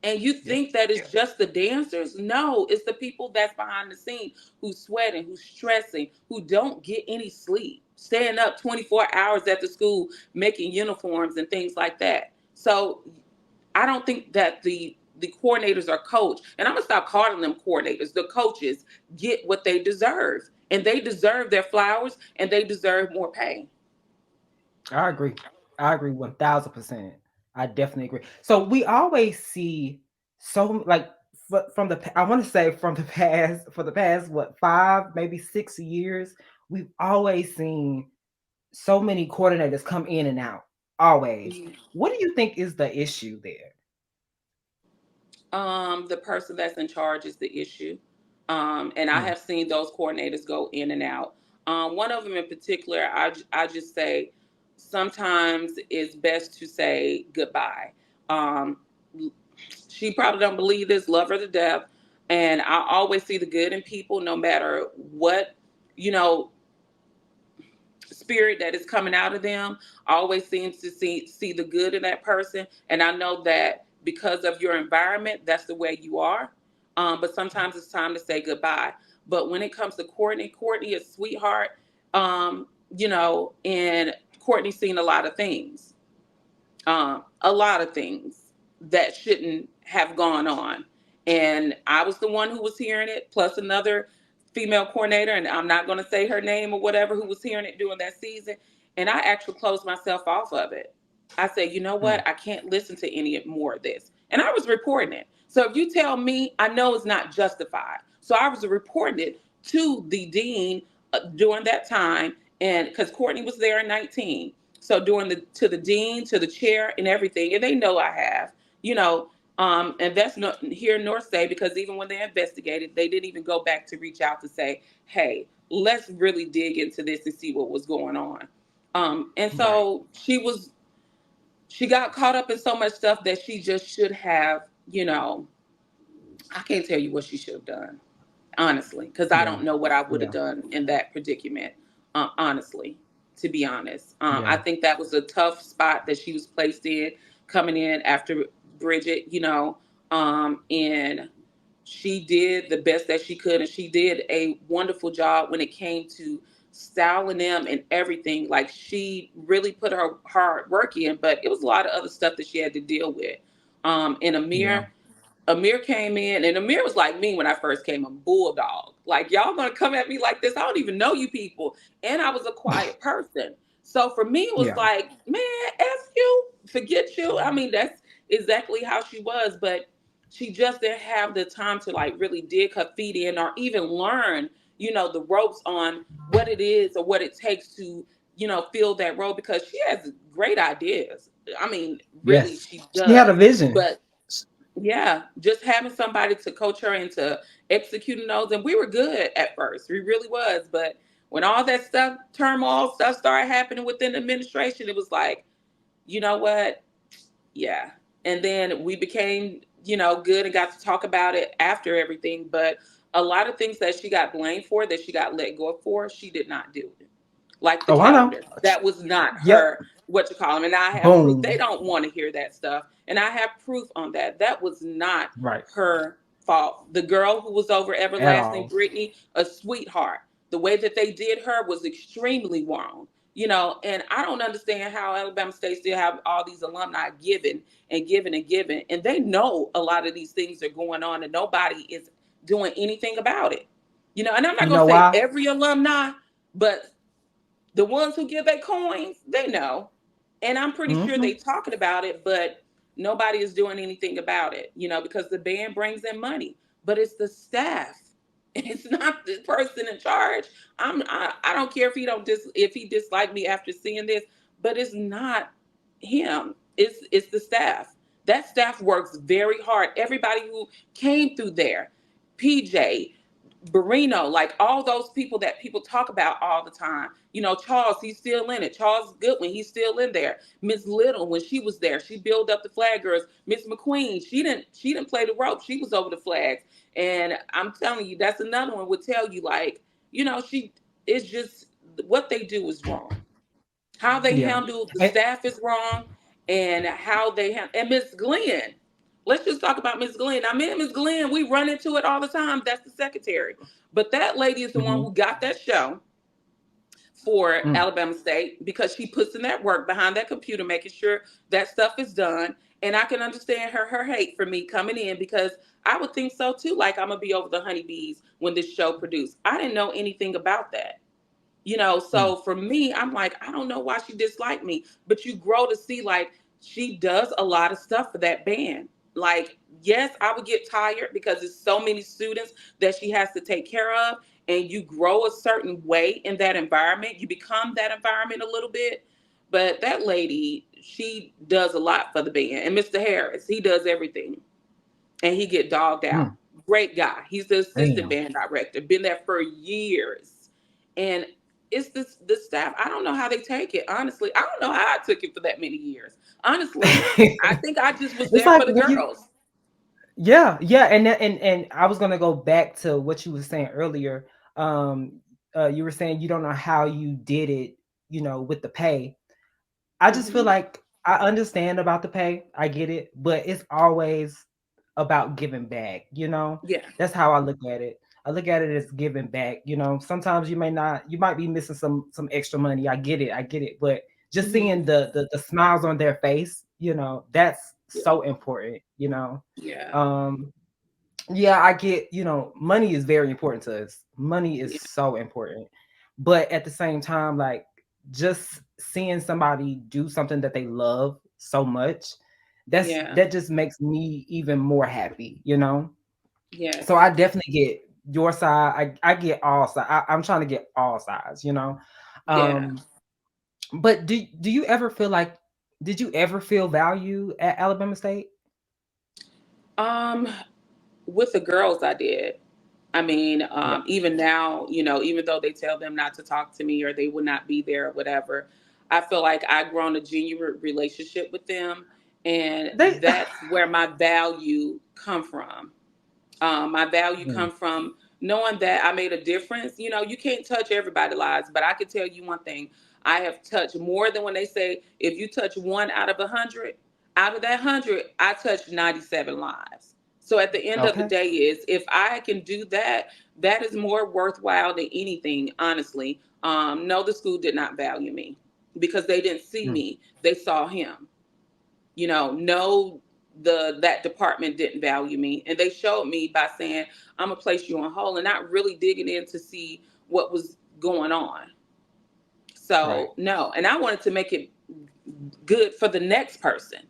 Speaker 2: And you
Speaker 1: Yep.
Speaker 2: think that it's just the dancers? No, it's the people that's behind the scene who's sweating, who's stressing, who don't get any sleep, staying up 24 hours at the school making uniforms and things like that. So I don't think that the coordinators are coach, and I'm gonna stop calling them coordinators. The coaches get what they deserve, and they deserve their flowers, and they deserve more pay.
Speaker 1: I agree. I agree 1000%. I definitely agree. So we always see so like I want to say from the past, for the past what, 5 maybe 6 years, we've always seen so many coordinators come in and out. Always. What do you think is the issue there?
Speaker 2: The person that's in charge is the issue. And I
Speaker 1: Mm,
Speaker 2: have seen those coordinators go in and out. One of them in particular, I just say sometimes it's best to say goodbye. Um, she probably don't believe this, love her to death. And I always see the good in people, no matter what, you know, spirit that is coming out of them. Always seems to see the good in that person, and I know that because of your environment, that's the way you are. But sometimes it's time to say goodbye. But when it comes to Courtney, Courtney is sweetheart. And Courtney's seen a lot of things that shouldn't have gone on. And I was the one who was hearing it, plus another female coordinator, and I'm not going to say her name or whatever, who was hearing it during that season. And I actually closed myself off of it. I said, you know
Speaker 1: mm.
Speaker 2: what? I can't listen to any more of this. And I was reporting it. So if you tell me, I know it's not justified. So I was reporting it to the dean during that time. And because Courtney was there in 19. So during to the dean, to the chair and everything. And they know I have, and that's not here nor say, because even when they investigated, they didn't even go back to reach out to say, hey, let's really dig into this and see what was going on. And
Speaker 1: Right.
Speaker 2: so she got caught up in so much stuff that she just should have, I can't tell you what she should have done, honestly, because I
Speaker 1: Yeah.
Speaker 2: don't know what I would have
Speaker 1: Yeah.
Speaker 2: done in that predicament, honestly, to be honest. I
Speaker 1: Yeah.
Speaker 2: think that was a tough spot that she was placed in, coming in after Bridget, and she did the best that she could, and she did a wonderful job when it came to styling them and everything. Like, she really put her hard work in, but it was a lot of other stuff that she had to deal with. And
Speaker 1: Yeah.
Speaker 2: Amir came in, and Amir was like me when I first came, a bulldog. Like, y'all gonna come at me like this? I don't even know you people. And I was a quiet person. So for me, it was
Speaker 1: Yeah.
Speaker 2: like, man, F you, forget you. I mean, that's exactly how she was, but she just didn't have the time to like really dig her feet in or even learn, the ropes on what it is or what it takes to, fill that role, because she has great ideas. I mean, really,
Speaker 1: Yes.
Speaker 2: she
Speaker 1: She had a
Speaker 2: does.
Speaker 1: vision.
Speaker 2: But yeah, just having somebody to coach her into executing those, and we were good at first, we really was. But when all that stuff, turmoil stuff, started happening within the administration, it was like, you know what? Yeah. And then we became, good and got to talk about it after everything. But a lot of things that she got blamed for, that she got let go for, she did not do it. Like the
Speaker 1: Oh, I know.
Speaker 2: calendar, that was not
Speaker 1: Yep.
Speaker 2: her, what you call them. And I have proof. They
Speaker 1: Boom.
Speaker 2: don't want to hear that stuff. And I have proof on that. That was not
Speaker 1: Right.
Speaker 2: her fault. The girl who was over
Speaker 1: At
Speaker 2: Everlasting,
Speaker 1: all.
Speaker 2: Brittany, a sweetheart. The way that they did her was extremely wrong. And I don't understand how Alabama State still have all these alumni giving and giving and giving, and they know a lot of these things are going on, and nobody is doing anything about it. And I'm not
Speaker 1: You
Speaker 2: gonna
Speaker 1: know
Speaker 2: say
Speaker 1: why?
Speaker 2: every alumni, but the ones who give their coins, they know. And I'm pretty sure they
Speaker 1: Hmm.
Speaker 2: talking about it, but nobody is doing anything about it, because the band brings in money, but it's the staff. It's not the person in charge. I don't care if if he disliked me after seeing this, but it's not him. It's the staff. That staff works very hard. Everybody who came through there, PJ, Barino, like all those people that people talk about all the time. Charles, he's still in it. Charles Goodwin, he's still in there. Miss Little, when she was there, she built up the flag girls. Miss McQueen, she didn't play the rope. She was over the flags. And I'm telling you, that's another one would tell you, like, she it's just what they do is wrong. How they
Speaker 1: Yeah.
Speaker 2: handle the
Speaker 1: And,
Speaker 2: staff is wrong, and how they handle, and Miss Glenn. Let's just talk about Miss Glenn. Now, me and Miss Glenn, we run into it all the time. That's the secretary. But that lady is the one
Speaker 1: mhm.
Speaker 2: who got that show for
Speaker 1: Mm.
Speaker 2: Alabama State, because she puts in that work behind that computer, making sure that stuff is done. And I can understand her hate for me coming in, because I would think so too. Like, I'm gonna be over the honeybees when this show produced. I didn't know anything about that.
Speaker 1: Mm.
Speaker 2: So for me, I'm like, I don't know why she disliked me, but you grow to see, like, she does a lot of stuff for that band. Like, yes, I would get tired because there's so many students that she has to take care of, and you grow a certain way in that environment. You become that environment a little bit. But that lady, she does a lot for the band. And Mr. Harris, he does everything, and he get dogged out.
Speaker 3: Mm,
Speaker 2: Great guy. He's the assistant
Speaker 3: damn.
Speaker 2: band director. Been there for years, and it's the staff. I don't know how they take it. Honestly, I don't know how I took it for that many years. Honestly, I think I just was
Speaker 3: It's
Speaker 2: there
Speaker 3: like
Speaker 2: for the
Speaker 3: when you,
Speaker 2: girls.
Speaker 3: yeah, yeah, and I was gonna go back to what you were saying earlier. Um, you were saying you don't know how you did it, with the pay. I just feel
Speaker 2: Hmm.
Speaker 3: like I understand about the pay. I get it, but it's always about giving back,
Speaker 2: Yeah.
Speaker 3: That's how I look at it. I look at it as giving back, Sometimes you might be missing some extra money. I get it, but just
Speaker 2: Hmm.
Speaker 3: seeing the smiles on their face, that's
Speaker 2: Yeah.
Speaker 3: so important,
Speaker 2: Yeah.
Speaker 3: Um yeah, I get, money is very important to us. Money is
Speaker 2: Yeah.
Speaker 3: so important. But at the same time, like just seeing somebody do something that they love so much,
Speaker 2: Yeah.
Speaker 3: that just makes me even more happy. So
Speaker 2: Yes.
Speaker 3: I definitely get your side. I get all sides. I'm trying to get all sides.
Speaker 2: Yeah.
Speaker 3: Um, but do you ever feel like did you ever feel value at Alabama State?
Speaker 2: Um, with the girls, I did. I mean,
Speaker 3: Yeah.
Speaker 2: even now, even though they tell them not to talk to me or they would not be there or whatever, I feel like I've grown a genuine relationship with them, and
Speaker 3: They
Speaker 2: that's where my value come from. My value
Speaker 3: Mm,
Speaker 2: come from knowing that I made a difference. You can't touch everybody's lives, but I can tell you one thing: I have touched more than when they say if you touch one out of 100, out of that 100, I touched 97 lives. So at the end of the
Speaker 3: okay.
Speaker 2: day, is if I can do that, that is more worthwhile than anything. Honestly, no, the school did not value me because they didn't see
Speaker 3: Mm,
Speaker 2: me; they saw him. No, that department didn't value me, and they showed me by saying I'm gonna place you on hold and not really digging in to see what was going on.
Speaker 3: right.
Speaker 2: So no, and I wanted to make it good for the next person.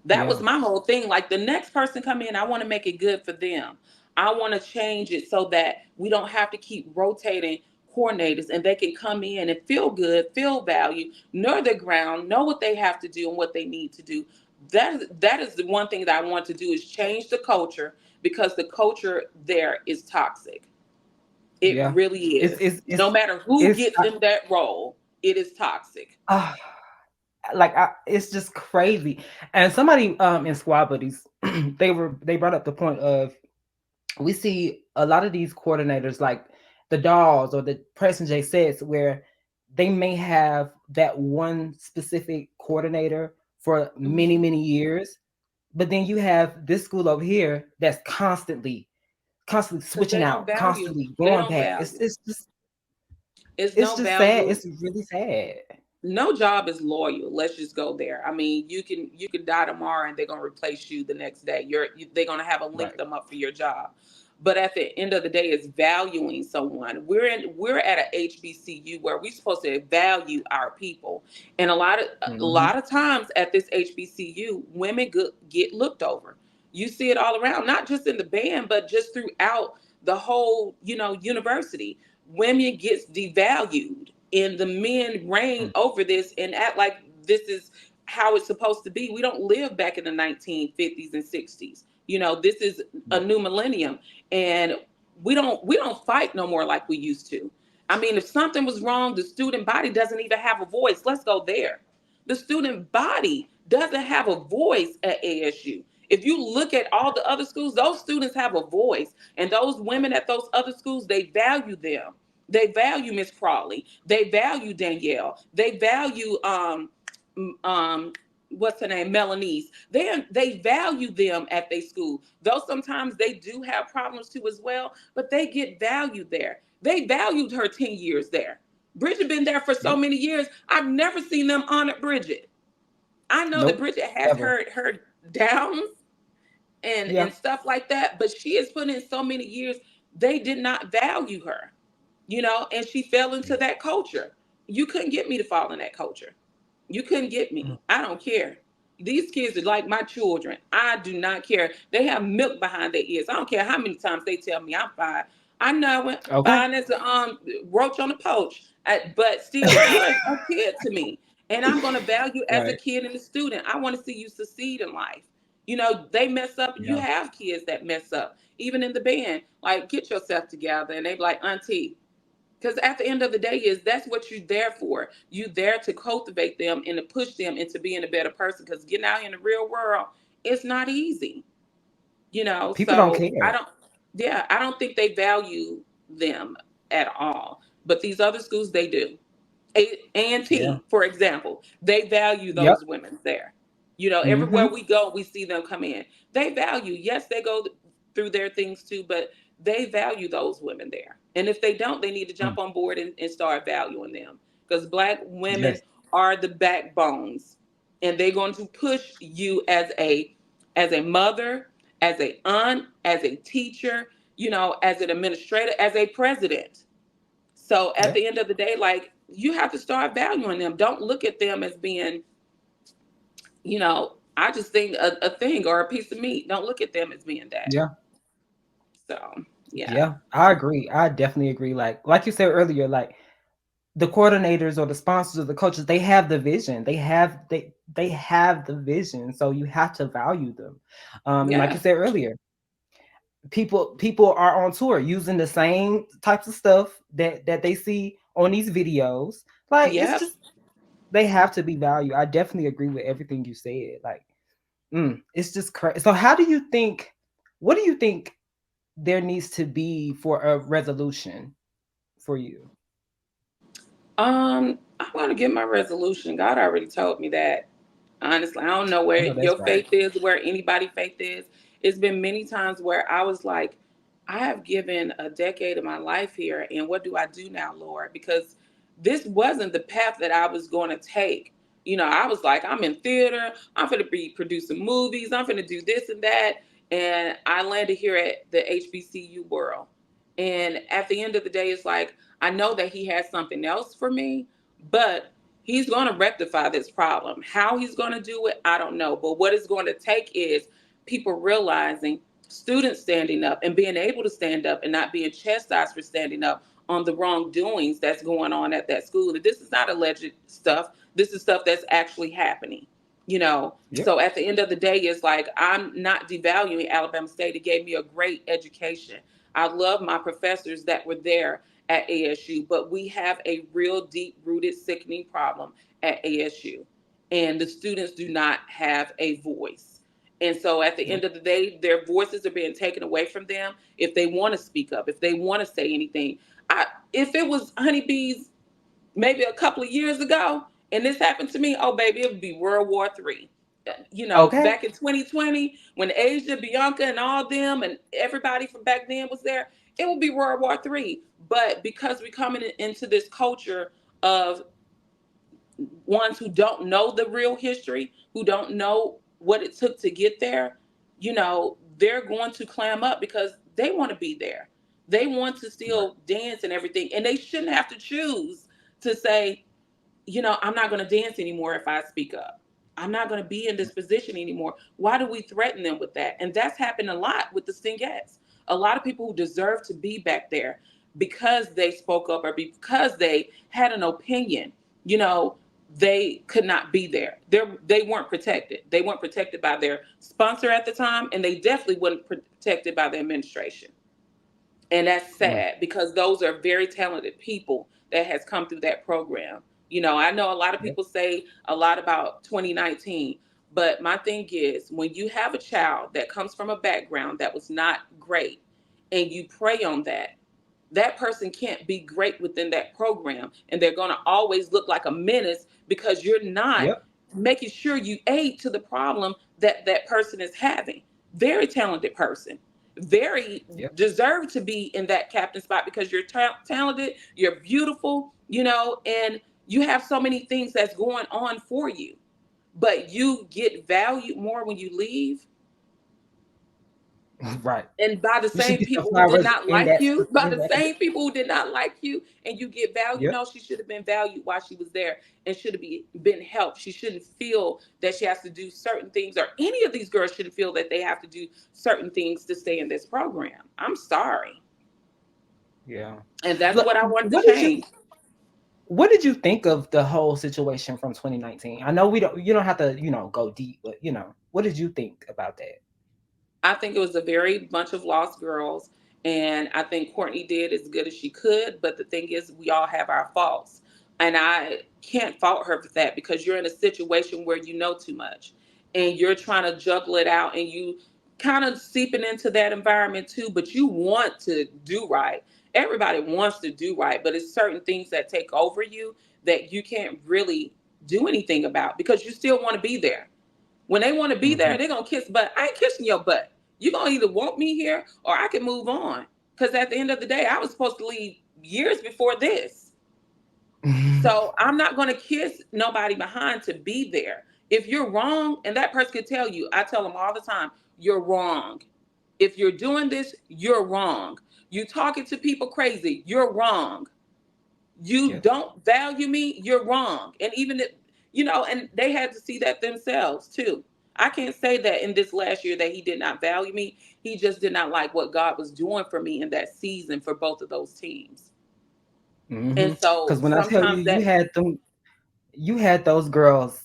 Speaker 2: That was
Speaker 3: Yeah.
Speaker 2: my whole thing. Like, the next person come in, I want to make it good for them. I want to change it so that we don't have to keep rotating coordinators, and they can come in and feel good, feel valued, know their ground, know what they have to do and what they need to do. That is the one thing that I want to do, is change the culture, because the culture there is toxic. It
Speaker 3: Yeah.
Speaker 2: really
Speaker 3: It's
Speaker 2: is.
Speaker 3: it's
Speaker 2: No
Speaker 3: it's
Speaker 2: matter who
Speaker 3: it's
Speaker 2: gets in that role, it is toxic.
Speaker 3: uh, it's just crazy. And somebody in Squad Buddies, they brought up the point of we see a lot of these coordinators like the dolls or the Preston J sets where they may have that one specific coordinator for many,
Speaker 2: Mhm.
Speaker 3: many years, but then you have this school over here that's constantly
Speaker 2: Because
Speaker 3: switching out, constantly
Speaker 2: they
Speaker 3: going
Speaker 2: don't
Speaker 3: back.
Speaker 2: value. It's
Speaker 3: It's
Speaker 2: no
Speaker 3: just sad.
Speaker 2: value.
Speaker 3: It's really sad.
Speaker 2: No job is loyal. Let's just go there. I mean, you can die tomorrow and they're gonna replace you the next day. They're gonna have a link
Speaker 3: Right.
Speaker 2: them up for your job. But at the end of the day, it's valuing someone. We're at a HBCU where we're supposed to value our people, and a
Speaker 3: Hmm.
Speaker 2: lot of times at this HBCU, women get looked over. You see it all around, not just in the band, but just throughout the whole university. Women gets devalued, and the men reign over this and act like this is how it's supposed to be. We don't live back in the 1950s and 60s. This is a new millennium, and we don't fight no more like we used to. I mean, if something was wrong, the student body doesn't even have a voice. Let's go there. The student body doesn't have a voice at ASU. If you look at all the other schools, those students have a voice, and those women at those other schools, they value them. They value Miss Crawley. They value Danielle. They value um what's her name, Melanie's. They value them at their school. Though sometimes they do have problems too as well, but they get valued there. They valued her 10 years there. Bridget been there for so
Speaker 3: Yep.
Speaker 2: many years. I've never seen them honor Bridget. I know that
Speaker 3: Nope.
Speaker 2: Bridget has
Speaker 3: Ever.
Speaker 2: her downs and
Speaker 3: Yeah.
Speaker 2: stuff like that, but she has put in so many years. They did not value her, and she fell into that culture. You couldn't get me to fall in that culture. You couldn't get
Speaker 3: Mm.
Speaker 2: me. I don't care. These kids are like my children. I do not care. They have milk behind their ears. I don't care how many times they tell me I'm fine. I know it.
Speaker 3: Okay.
Speaker 2: Fine as a roach on a poach. But still, you're a kid to me. And I'm going to value as a
Speaker 3: Right.
Speaker 2: kid and a student. I want to see you succeed in life. You know, they mess up. You
Speaker 3: Yeah.
Speaker 2: have kids that mess up. Even in the band, like, get yourself together. And they be like, Auntie, because at the end of the day is that's what you're there for. You there to cultivate them and to push them into being a better person. Because getting out in the real world, it's not easy, you know.
Speaker 3: People don't
Speaker 2: So I
Speaker 3: care.
Speaker 2: don't, yeah, I don't think they value them at all. But these other schools, they do.
Speaker 3: Yeah.
Speaker 2: A&T, for example, they value
Speaker 3: Yep.
Speaker 2: those women there. You know, everywhere
Speaker 3: Mm-hmm.
Speaker 2: we go, we see them come in. They value, yes, they go through their things too, but they value those women there. And if they don't, they need to
Speaker 3: Mm.
Speaker 2: jump on board and start valuing them. Because Black women
Speaker 3: Yes.
Speaker 2: are the backbones. And they're going to push you as a mother, as a aunt, as a teacher, you know, as an administrator, as a president. So at
Speaker 3: Yeah.
Speaker 2: the end of the day, like, you have to start valuing them. Don't look at them as being, you know, I just think a thing or a piece of meat. Don't look at them as being that.
Speaker 3: Yeah.
Speaker 2: So yeah,
Speaker 3: Yeah. I agree. I definitely agree. Like you said earlier, like the coordinators or the sponsors or the coaches, they have the vision. They have the vision. So you have to value them. And like you
Speaker 2: yeah,
Speaker 3: said earlier, people are on tour using the same types of stuff that they see on these videos. Like it's
Speaker 2: yep.
Speaker 3: just they have to be valued. I definitely agree with everything you said. Like, it's just crazy. So how do you think? What do you think there needs to be for a resolution for you?
Speaker 2: I want to get my resolution. God already told me that. Honestly, I don't know
Speaker 3: I
Speaker 2: where
Speaker 3: know that's
Speaker 2: your
Speaker 3: right.
Speaker 2: faith is, where anybody' faith is. It's been many times where I was like, I have given a decade of my life here, and what do I do now, Lord? Because this wasn't the path that I was going to take. You know, I was like, I'm in theater, I'm going to be producing movies, I'm going to do this and that. And I landed here at the HBCU world. And at the end of the day, it's like, I know that He has something else for me, but He's going to rectify this problem. How He's going to do it, I don't know. But what it's going to take is people realizing, students standing up and being able to stand up and not being chastised for standing up on the wrongdoings that's going on at that school. And this is not alleged stuff. This is stuff that's actually happening. You know,
Speaker 3: Yep.
Speaker 2: so at the end of the day, it's like, I'm not devaluing Alabama State. It gave me a great education. I love my professors that were there at ASU, but we have a real deep rooted sickening problem at ASU. And the students do not have a voice. And so at the
Speaker 3: Yep.
Speaker 2: end of the day, their voices are being taken away from them if they want to speak up, if they want to say anything. If it was honeybees maybe a couple of years ago and this happened to me, oh baby, it would be World War III. You know,
Speaker 3: Okay.
Speaker 2: back in 2020, when Asia, Bianca, and all them and everybody from back then was there, it would be World War III. But because we're coming into this culture of ones who don't know the real history, who don't know what it took to get there, you know, they're going to clam up because they want to be there. They want to
Speaker 3: Right.
Speaker 2: still dance and everything. And they shouldn't have to choose to say, you know, I'm not going to dance anymore if I speak up. I'm not going to be in this position anymore. Why do we threaten them with that? And that's happened a lot with the Stingettes. A lot of people who deserve to be back there because they spoke up or because they had an opinion, you know, they could not be there. They weren't protected. They weren't protected by their sponsor at the time, and they definitely weren't protected by the administration. And that's
Speaker 3: Right.
Speaker 2: sad because those are very talented people that has come through that program. You know, I know a lot of
Speaker 3: Yep.
Speaker 2: people say a lot about 2019, but my thing is, when you have a child that comes from a background that was not great and you prey on that, that person can't be great within that program, and they're going to always look like a menace because you're not
Speaker 3: Yep.
Speaker 2: making sure you aid to the problem that that person is having. Very talented person, very
Speaker 3: Yep.
Speaker 2: deserve to be in that captain spot because you're talented, you're beautiful, you know, and you have so many things that's going on for you, but you get valued more when you leave.
Speaker 3: Right.
Speaker 2: And by the
Speaker 3: You should
Speaker 2: same
Speaker 3: get your
Speaker 2: people who did
Speaker 3: flowers
Speaker 2: not
Speaker 3: in
Speaker 2: like you, by
Speaker 3: in
Speaker 2: the
Speaker 3: that.
Speaker 2: same people who did not like you, and you get value.
Speaker 3: Yep.
Speaker 2: No, she should have been valued while she was there, and should have been helped. She shouldn't feel that she has to do certain things, or any of these girls shouldn't feel that they have to do certain things to stay in this program. I'm sorry,
Speaker 3: Yeah.
Speaker 2: and that's
Speaker 3: Look,
Speaker 2: what I want to
Speaker 3: what did you
Speaker 2: change.
Speaker 3: what did you think of the whole situation from 2019? I know we don't you don't have to, go deep, but what did you think about that?
Speaker 2: I think it was a very bunch of lost girls. And I think Courtney did as good as she could. But the thing is, we all have our faults. And I can't fault her for that, because you're in a situation where you know too much and you're trying to juggle it out, and you kind of seeping into that environment too, but you want to do right. Everybody wants to do right, but it's certain things that take over you that you can't really do anything about, because you still want to be there. When they want to be there,
Speaker 3: Hmm.
Speaker 2: they're gonna kiss butt. I ain't kissing your butt. You're gonna either want me here or I can move on. Because at the end of the day, I was supposed to leave years before this. So I'm not gonna kiss nobody behind to be there. If you're wrong, and that person could tell you, I tell them all the time, you're wrong. If you're doing this, you're wrong. You talking to people crazy, you're wrong. You
Speaker 3: Yes.
Speaker 2: don't value me, you're wrong. And even if, and they had to see that themselves too. I can't say that in this last year that he did not value me. He just did not like what God was doing for me in that season for both of those teams. And so
Speaker 3: Because when I tell you,
Speaker 2: sometimes that,
Speaker 3: you had those girls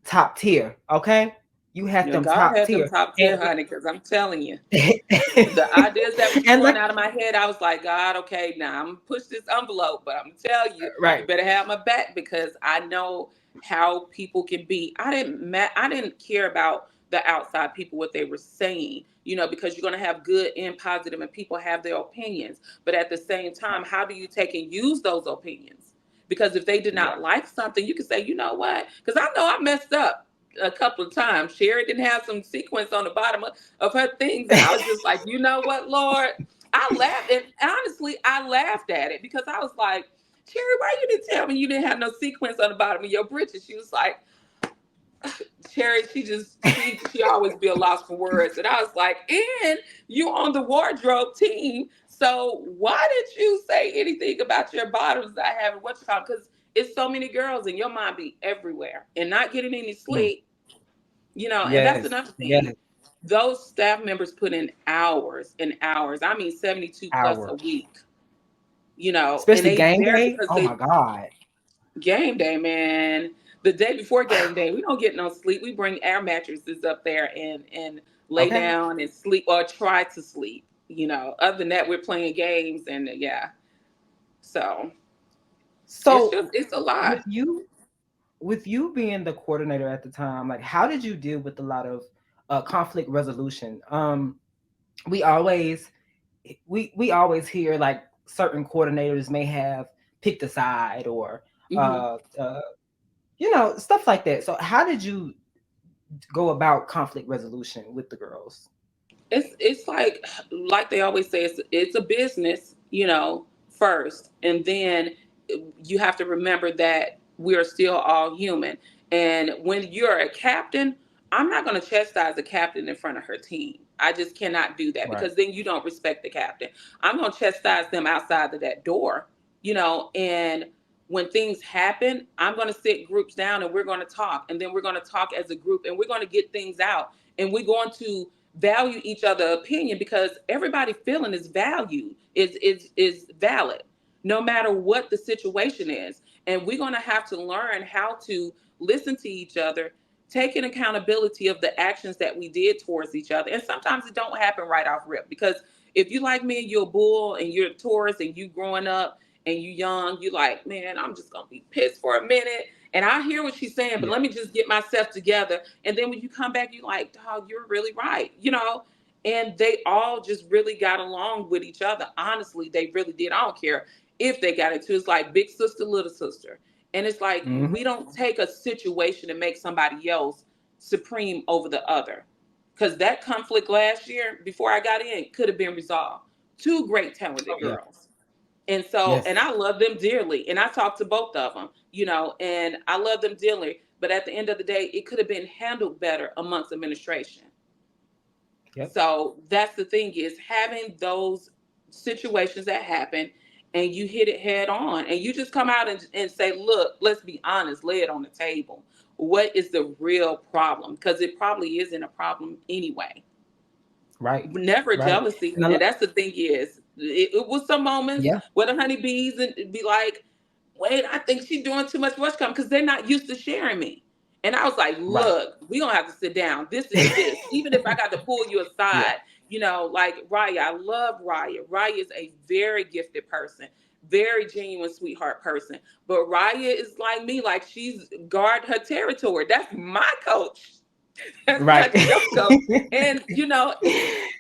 Speaker 3: top tier, okay? You had them
Speaker 2: God
Speaker 3: top
Speaker 2: had them
Speaker 3: tier,
Speaker 2: top
Speaker 3: and
Speaker 2: tier, honey, because I'm telling you, the ideas that was
Speaker 3: and
Speaker 2: flowing
Speaker 3: like
Speaker 2: out of my head, I was like, God, okay, now I'm gonna push this envelope, but I'm gonna tell you, you
Speaker 3: right.
Speaker 2: better have my back, because I know how people can be. I didn't care about the outside people, what they were saying, because you're gonna have good and positive, and people have their opinions. But at the same time, how do you take and use those opinions? Because if they did
Speaker 3: Yeah.
Speaker 2: not like something, you can say, you know what? Because I know I messed up a couple of times. Sherry didn't have some sequence on the bottom of her things, and I was just like, you know what, Lord? I laughed, and honestly, I laughed at it, because I was like, Sherry, why you didn't tell me you didn't have no sequence on the bottom of your britches? She was like, Cherry, she always be a loss for words. And I was like, and you on the wardrobe team. So why did you say anything about your bottoms that I haven't what you call? Because it's so many girls and your mind be everywhere and not getting any
Speaker 3: Mm.
Speaker 2: sleep, and that's
Speaker 3: Yes.
Speaker 2: another
Speaker 3: Yes.
Speaker 2: thing. Those staff members put in hours and hours. I mean 72 plus a
Speaker 3: Hours.
Speaker 2: week, and
Speaker 3: Especially
Speaker 2: they
Speaker 3: game
Speaker 2: there
Speaker 3: day.
Speaker 2: because
Speaker 3: Oh my
Speaker 2: they
Speaker 3: God.
Speaker 2: game day, man. The day before game day, we don't get no sleep. We bring air mattresses up there and lay
Speaker 3: Okay.
Speaker 2: down and sleep, or try to sleep. Other than that, we're playing games, and yeah. So
Speaker 3: So
Speaker 2: it's a lot.
Speaker 3: with you with you being the coordinator at the time, like how did you deal with a lot of conflict resolution? We always we always hear like certain coordinators may have picked a side or
Speaker 2: hmm
Speaker 3: stuff like that. So how did you go about conflict resolution with the girls?
Speaker 2: It's like they always say, it's a business, first, and then you have to remember that we are still all human. And when you're a captain, I'm not going to chastise the captain in front of her team. I just cannot do that,
Speaker 3: Right.
Speaker 2: because then you don't respect the captain. I'm going to chastise them outside of that door, and when things happen, I'm going to sit groups down and we're going to talk, and then we're going to talk as a group, and we're going to get things out, and we're going to value each other opinion, because everybody feeling is valued, is valid, no matter what the situation is. And we're going to have to learn how to listen to each other, taking accountability of the actions that we did towards each other. And sometimes it don't happen right off rip, because if you like me and you're a bull and you're a Taurus and you growing up and you young, you like, man, I'm just gonna be pissed for a minute. And I hear what she's saying, but
Speaker 3: Yeah.
Speaker 2: let me just get myself together. And then when you come back, you like, dog, you're really right. And they all just really got along with each other. Honestly, they really did. I don't care if they got into it. It's like big sister, little sister. And it's like,
Speaker 3: Hmm.
Speaker 2: we don't take a situation and make somebody else supreme over the other. Because that conflict last year, before I got in, could have been resolved. Two great, talented
Speaker 3: Oh yeah.
Speaker 2: girls. And
Speaker 3: Yes.
Speaker 2: I love them dearly. And I talked to both of them, and I love them dearly. But at the end of the day, it could have been handled better amongst administration.
Speaker 3: Yep.
Speaker 2: So that's the thing, is having those situations that happen and you hit it head on and you just come out and say, look, let's be honest, lay it on the table. What is the real problem? Because it probably isn't a problem anyway.
Speaker 3: Right.
Speaker 2: Never
Speaker 3: Right.
Speaker 2: jealousy.
Speaker 3: And
Speaker 2: And that's the thing, is it was some moments
Speaker 3: yeah.
Speaker 2: where the honeybees and be like, wait, I think she's doing too much watch come, because they're not used to sharing me. And I was like,
Speaker 3: Right.
Speaker 2: look, we gonna have to sit down. This is this. Even if I got to pull you
Speaker 3: Yeah.
Speaker 2: aside, like Raya, I love Raya. Raya is a very gifted person, very genuine, sweetheart person. But Raya is like me, like she's guard her territory. That's my coach. That's
Speaker 3: Right.
Speaker 2: not your coach. And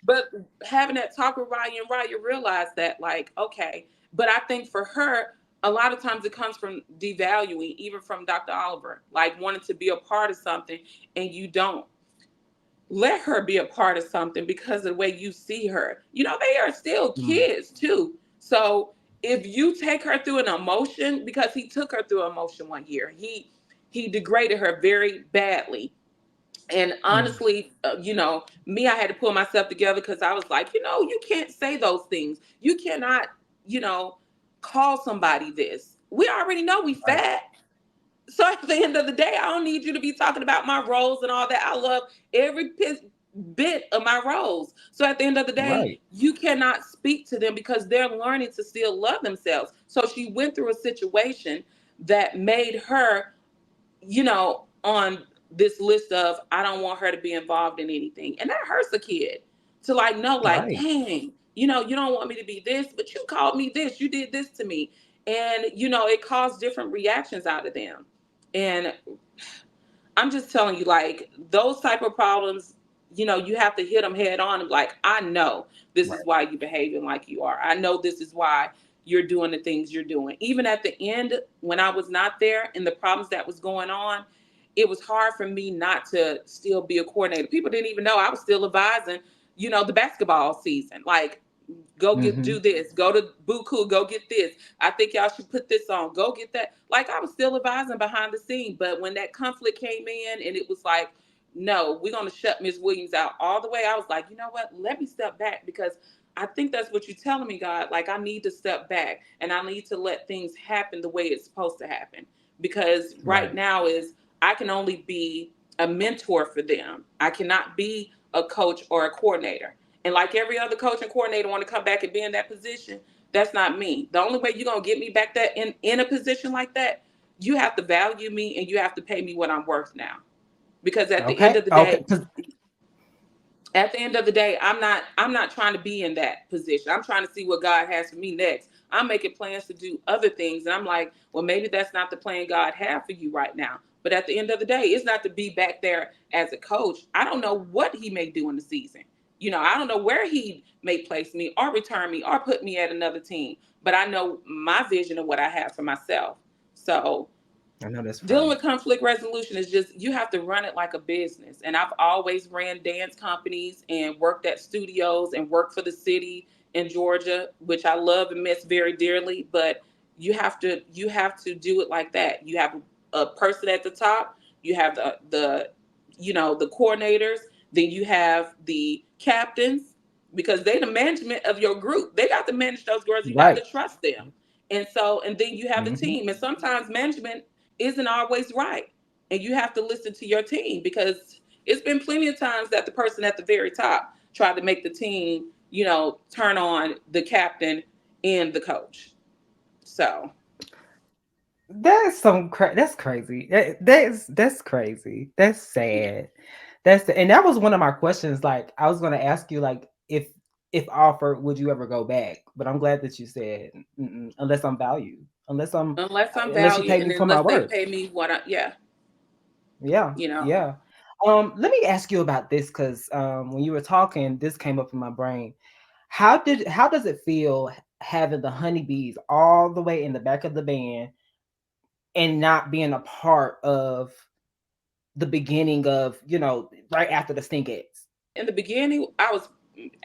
Speaker 2: but having that talk with Raya, and Raya realized that, like, okay, but I think for her, a lot of times it comes from devaluing, even from Dr. Oliver, like wanting to be a part of something, and you don't let her be a part of something because of the way you see her. They are still
Speaker 3: Mm,
Speaker 2: kids too. So if you take her through an emotion, because he took her through emotion one year, he degraded her very badly. And
Speaker 3: mm,
Speaker 2: honestly, me, I had to pull myself together, because I was like, you can't say those things. You cannot, you know, call somebody this. We already know we
Speaker 3: right.
Speaker 2: fat. So at the end of the day, I don't need you to be talking about my roles and all that. I love every bit of my roles. So at the end of the day,
Speaker 3: Right.
Speaker 2: you cannot speak to them, because they're learning to still love themselves. So she went through a situation that made her, on this list of, I don't want her to be involved in anything. And that hurts a kid to like know, like,
Speaker 3: Right.
Speaker 2: dang, you don't want me to be this, but you called me this, you did this to me. And, it caused different reactions out of them. And I'm just telling you, like, those type of problems, you have to hit them head on and be like, I know this is
Speaker 3: Right.
Speaker 2: why you're behaving like you are. I know this is why you're doing the things you're doing. Even at the end, when I was not there and the problems that was going on, it was hard for me not to still be a coordinator. People didn't even know I was still advising, the basketball season. Like, go
Speaker 3: Mm-hmm.
Speaker 2: do this, go to Buku, go get this. I think y'all should put this on, go get that. Like, I was still advising behind the scene. But when that conflict came in and it was like, no, we're going to shut Miss Williams out all the way, I was like, you know what, let me step back, because I think that's what you're telling me, God. Like, I need to step back and I need to let things happen the way it's supposed to happen. Because right
Speaker 3: Right.
Speaker 2: now is, I can only be a mentor for them. I cannot be a coach or a coordinator. And like every other coach and coordinator want to come back and be in that position. That's not me. The only way you're gonna get me back that in a position like that, you have to value me and you have to pay me what I'm worth now. Because
Speaker 3: Okay. Okay. 'Cause-
Speaker 2: at the end of the day, I'm not trying to be in that position. I'm trying to see what God has for me next. I'm making plans to do other things, and I'm like, well, maybe that's not the plan God had for you right now. But at the end of the day, it's not to be back there as a coach. I don't know what he may do in the season. I don't know where he may place me or return me or put me at another team. But I know my vision of what I have for myself. So
Speaker 3: I know that's
Speaker 2: dealing
Speaker 3: right.
Speaker 2: with conflict resolution is just, you have to run it like a business. And I've always ran dance companies and worked at studios and worked for the city in Georgia, which I love and miss very dearly. But you have to do it like that. You have a person at the top, you have the coordinators, then you have the captains, because they the management of your group. They got to manage those girls. You got
Speaker 3: Right.
Speaker 2: to trust them. And then you have the
Speaker 3: Mm-hmm.
Speaker 2: team. And sometimes management isn't always right. And you have to listen to your team, because it's been plenty of times that the person at the very top tried to make the team, turn on the captain and the coach. So,
Speaker 3: That's crazy. That's crazy. That's sad. And that was one of my questions. Like, I was going to ask you, like, if offered, would you ever go back? But I'm glad that you said, mm-mm, unless I'm valued,
Speaker 2: unless I'm
Speaker 3: unless you pay
Speaker 2: valued
Speaker 3: me
Speaker 2: and
Speaker 3: for my
Speaker 2: unless they
Speaker 3: worth.
Speaker 2: pay me what yeah,
Speaker 3: Yeah,
Speaker 2: you know.
Speaker 3: yeah. Let me ask you about this, because when you were talking, this came up in my brain. How does it feel having the honeybees all the way in the back of the band and not being a part of the beginning of, right after the Stingettes?
Speaker 2: In the beginning, I was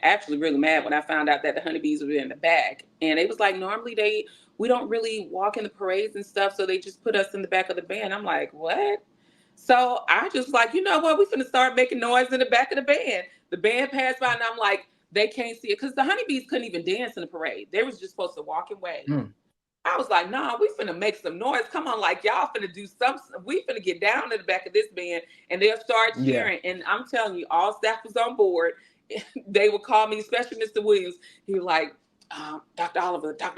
Speaker 2: actually really mad when I found out that the honeybees were in the back. And it was like, normally we don't really walk in the parades and stuff, so they just put us in the back of the band. I'm like, what? So I just like, you know what? We finna start making noise in the back of the band. The band passed by, and I'm like, they can't see it because the honeybees couldn't even dance in the parade. They was just supposed to walk and wave.
Speaker 3: Mm.
Speaker 2: I was like, nah, we finna make some noise. Come on, like y'all finna do something. We finna get down in the back of this band, and they'll start
Speaker 3: Yeah.
Speaker 2: cheering. And I'm telling you, all staff was on board. They would call me, especially Mr. Williams. He was like, Dr.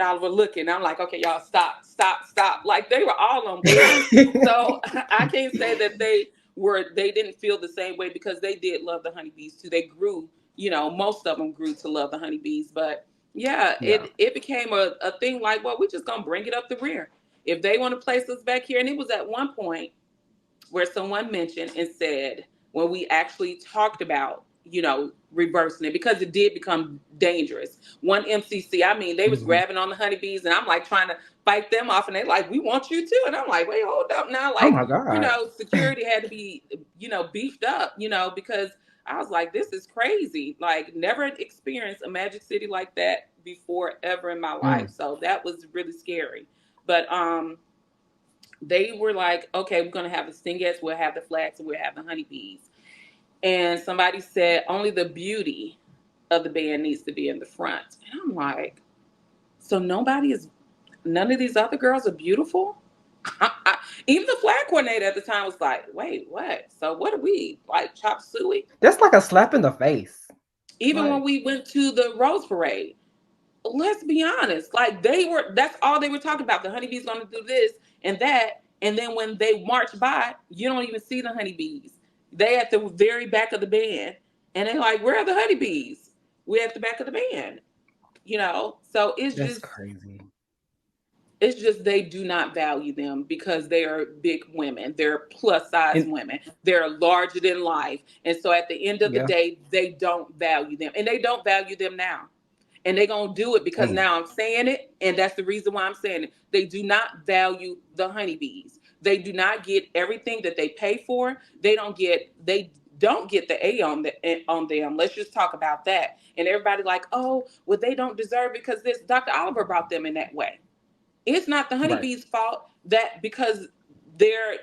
Speaker 2: Oliver looking. I'm like, okay, y'all stop, stop, stop. Like they were all on board. So I can't say that they didn't feel the same way because they did love the honeybees too. They grew, most of them grew to love the honeybees. But yeah,
Speaker 3: Yeah.
Speaker 2: it became a thing like, well, we're just gonna bring it up the rear. If they want to place us back here, and it was at one point where someone mentioned and said when we actually talked about reversing it because it did become dangerous. One MCC, I mean, they was
Speaker 3: Mhm.
Speaker 2: grabbing on the honeybees, and I'm like trying to fight them off, and they like, we want you too, and I'm like, wait, hold up now,
Speaker 3: Oh
Speaker 2: like
Speaker 3: my God.
Speaker 2: security had to be beefed up, because I was like, this is crazy. Like, never experienced a Magic City like that before ever in my life,
Speaker 3: Mm.
Speaker 2: so that was really scary. But they were like, okay, we're going to have the Stingettes, we'll have the Flats, and we'll have the honeybees. And somebody said only the beauty of the band needs to be in the front. And I'm like, so none of these other girls are beautiful? Even the flag coordinator at the time was like, wait, what? So what are we, like chop suey?
Speaker 3: That's like a slap in the face.
Speaker 2: Even when
Speaker 3: Like,
Speaker 2: we went to the Rose Parade, let's be honest, like that's all they were talking about. The honeybees gonna do this and that, and then when they march by, you don't even see the honeybees. They at the very back of the band, and they're like, where are the honeybees? We're at the back of the band. So
Speaker 3: that's crazy.
Speaker 2: it's just they do not value them because they are big women, they're plus size
Speaker 3: And
Speaker 2: women, they're larger than life, and so at the end of the
Speaker 3: yeah.
Speaker 2: day they don't value them, and they don't value them now, and they're going to do it because
Speaker 3: Mm.
Speaker 2: now I'm saying it, and that's the reason why I'm saying it. They do not value the honeybees. They do not get everything that they pay for. They don't get the A on them. Let's just talk about that. And everybody like, oh, well, they don't deserve it because this Dr. Oliver brought them in that way. It's not the
Speaker 3: Right.
Speaker 2: honeybees' fault that because they're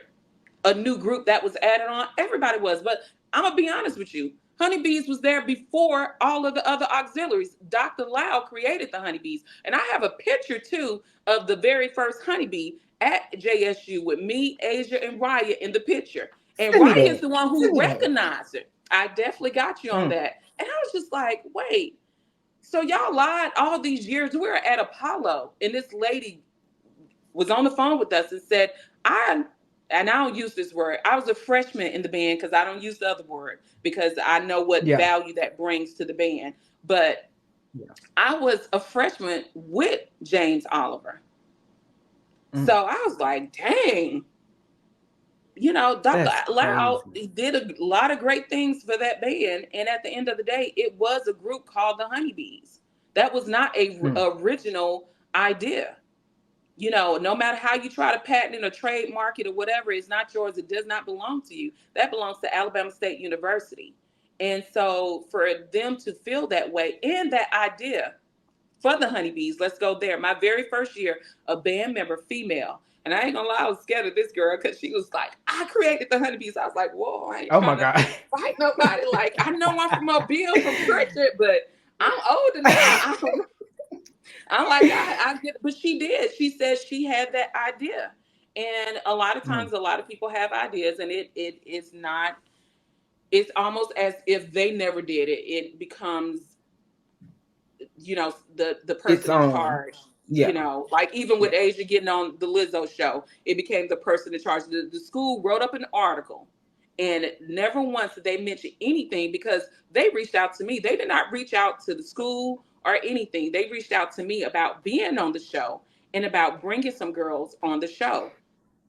Speaker 2: a new group that was added on. Everybody was, but I'm gonna be honest with you. Honeybees was there before all of the other auxiliaries. Dr. Lau created the honeybees, and I have a picture too of the very first honeybee at JSU with me, Asia, and Raya in the picture. And
Speaker 3: Send me
Speaker 2: Raya is
Speaker 3: that.
Speaker 2: the one
Speaker 3: Send
Speaker 2: who
Speaker 3: me that.
Speaker 2: recognized it. I definitely got you on
Speaker 3: Mm.
Speaker 2: that. And I was just like, wait, so y'all lied all these years. We were at Apollo, and this lady was on the phone with us and said, and I don't use this word, I was a freshman in the band because I don't use the other word because I know what
Speaker 3: Yeah.
Speaker 2: value that brings to the band. But
Speaker 3: Yeah.
Speaker 2: I was a freshman with James Oliver.
Speaker 3: Mm.
Speaker 2: So I was like, dang, Dr.
Speaker 3: That's
Speaker 2: Lau
Speaker 3: crazy.
Speaker 2: did a lot of great things for that band. And at the end of the day, it was a group called the Honeybees. That was not a
Speaker 3: Mm.
Speaker 2: original idea. No matter how you try to patent it or trademark it or whatever, it's not yours. It does not belong to you. That belongs to Alabama State University. And so for them to feel that way and that idea for the honeybees, let's go there. My very first year, a band member, female, and I ain't gonna lie, I was scared of this girl because she was like, I created the honeybees. I was like, whoa, I ain't
Speaker 3: Oh my
Speaker 2: trying to
Speaker 3: God.
Speaker 2: fight nobody. Like, I know I'm from Mobile, from Pritchard, but I'm older now. I'm like, I get it. But she did. She said she had that idea. And a lot of
Speaker 3: Mm.
Speaker 2: times, a lot of people have ideas, and it is not, it's almost as if they never did it. It becomes, the
Speaker 3: Its
Speaker 2: person in
Speaker 3: own.
Speaker 2: charge,
Speaker 3: Yeah.
Speaker 2: like even with
Speaker 3: Yeah.
Speaker 2: Asia getting on the Lizzo show, it became the person in charge. The school wrote up an article, and never once did they mention anything because they reached out to me. They did not reach out to the school or anything. They reached out to me about being on the show and about bringing some girls on the show.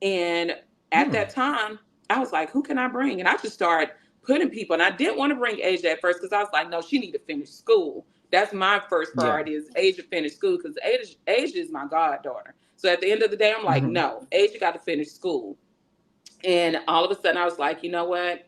Speaker 2: And at
Speaker 3: Mm.
Speaker 2: that time, I was like, who can I bring? And I just started putting people. And I didn't want to bring Asia at first because I was like, no, she need to finish school. That's my first
Speaker 3: Yeah.
Speaker 2: priority is Asia finish school because Asia is my goddaughter. So at the end of the day, I'm like,
Speaker 3: Hmm.
Speaker 2: no, Asia got to finish school. And all of a sudden, I was like, you know what?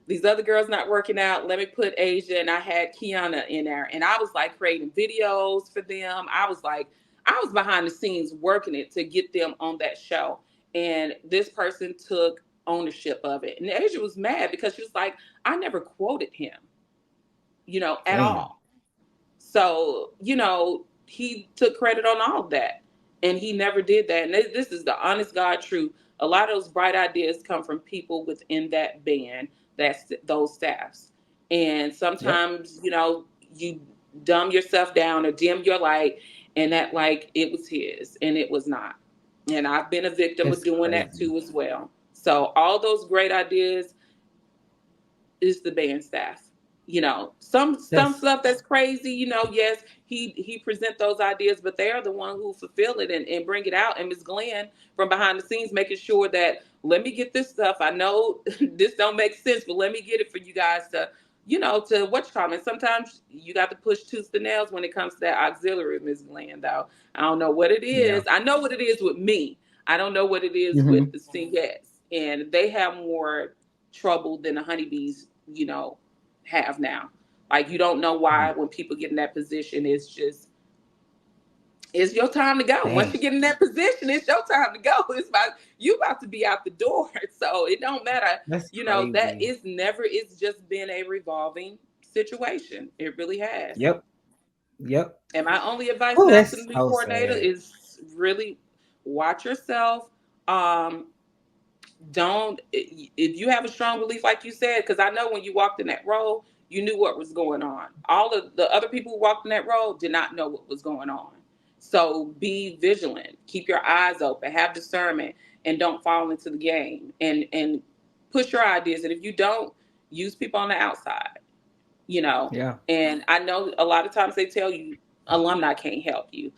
Speaker 2: These other girls not working out. Let me put Asia, and I had Kiana in there, and I was like creating videos for them. I was behind the scenes working it to get them on that show. And this person took ownership of it. And Asia was mad because she was like, I never quoted him, at
Speaker 3: Damn.
Speaker 2: all. So, he took credit on all of that. And he never did that. And this is the honest God truth. A lot of those bright ideas come from people within that band, that's those staffs. And
Speaker 3: Yep.
Speaker 2: sometimes, you dumb yourself down or dim your light, and that like it was his and it was not. And I've been a victim of
Speaker 3: It's
Speaker 2: doing that
Speaker 3: crazy.
Speaker 2: too as well. So all those great ideas is the band staff. Some
Speaker 3: That's
Speaker 2: stuff that's crazy. Yes, he present those ideas, but they are the one who fulfill it and bring it out. And Miss Glenn from behind the scenes making sure that let me get this stuff. I know this don't make sense, but let me get it for you guys to. To what you call it. Sometimes you got to push tooth to nails when it comes to that auxiliary, Miss Glenn. Though I don't know what it
Speaker 3: yeah.
Speaker 2: is. I know what it is with me. I don't know what it is
Speaker 3: Hmm.
Speaker 2: with the Stingettes, and they have more trouble than the honeybees. Have now. Like you don't know why when people get in that position, it's your time to go. Once
Speaker 3: Dang.
Speaker 2: you get in that position, it's your time to go. You about to be out the door. So it don't matter.
Speaker 3: That's
Speaker 2: That
Speaker 3: crazy.
Speaker 2: is never. It's just been a revolving situation. It really has.
Speaker 3: Yep. Yep.
Speaker 2: And my only advice
Speaker 3: Oh,
Speaker 2: now to
Speaker 3: that's
Speaker 2: the new
Speaker 3: so
Speaker 2: coordinator
Speaker 3: sad.
Speaker 2: is really watch yourself. Um, don't if you have a strong belief like you said, because I know when you walked in that role you knew what was going on. All of the other people who walked in that role did not know what was going on. So be vigilant, keep your eyes open, have discernment, and don't fall into the game, and push your ideas. And if you don't, use people on the outside, you know.
Speaker 3: Yeah.
Speaker 2: And I know a lot of times they tell you alumni can't help you.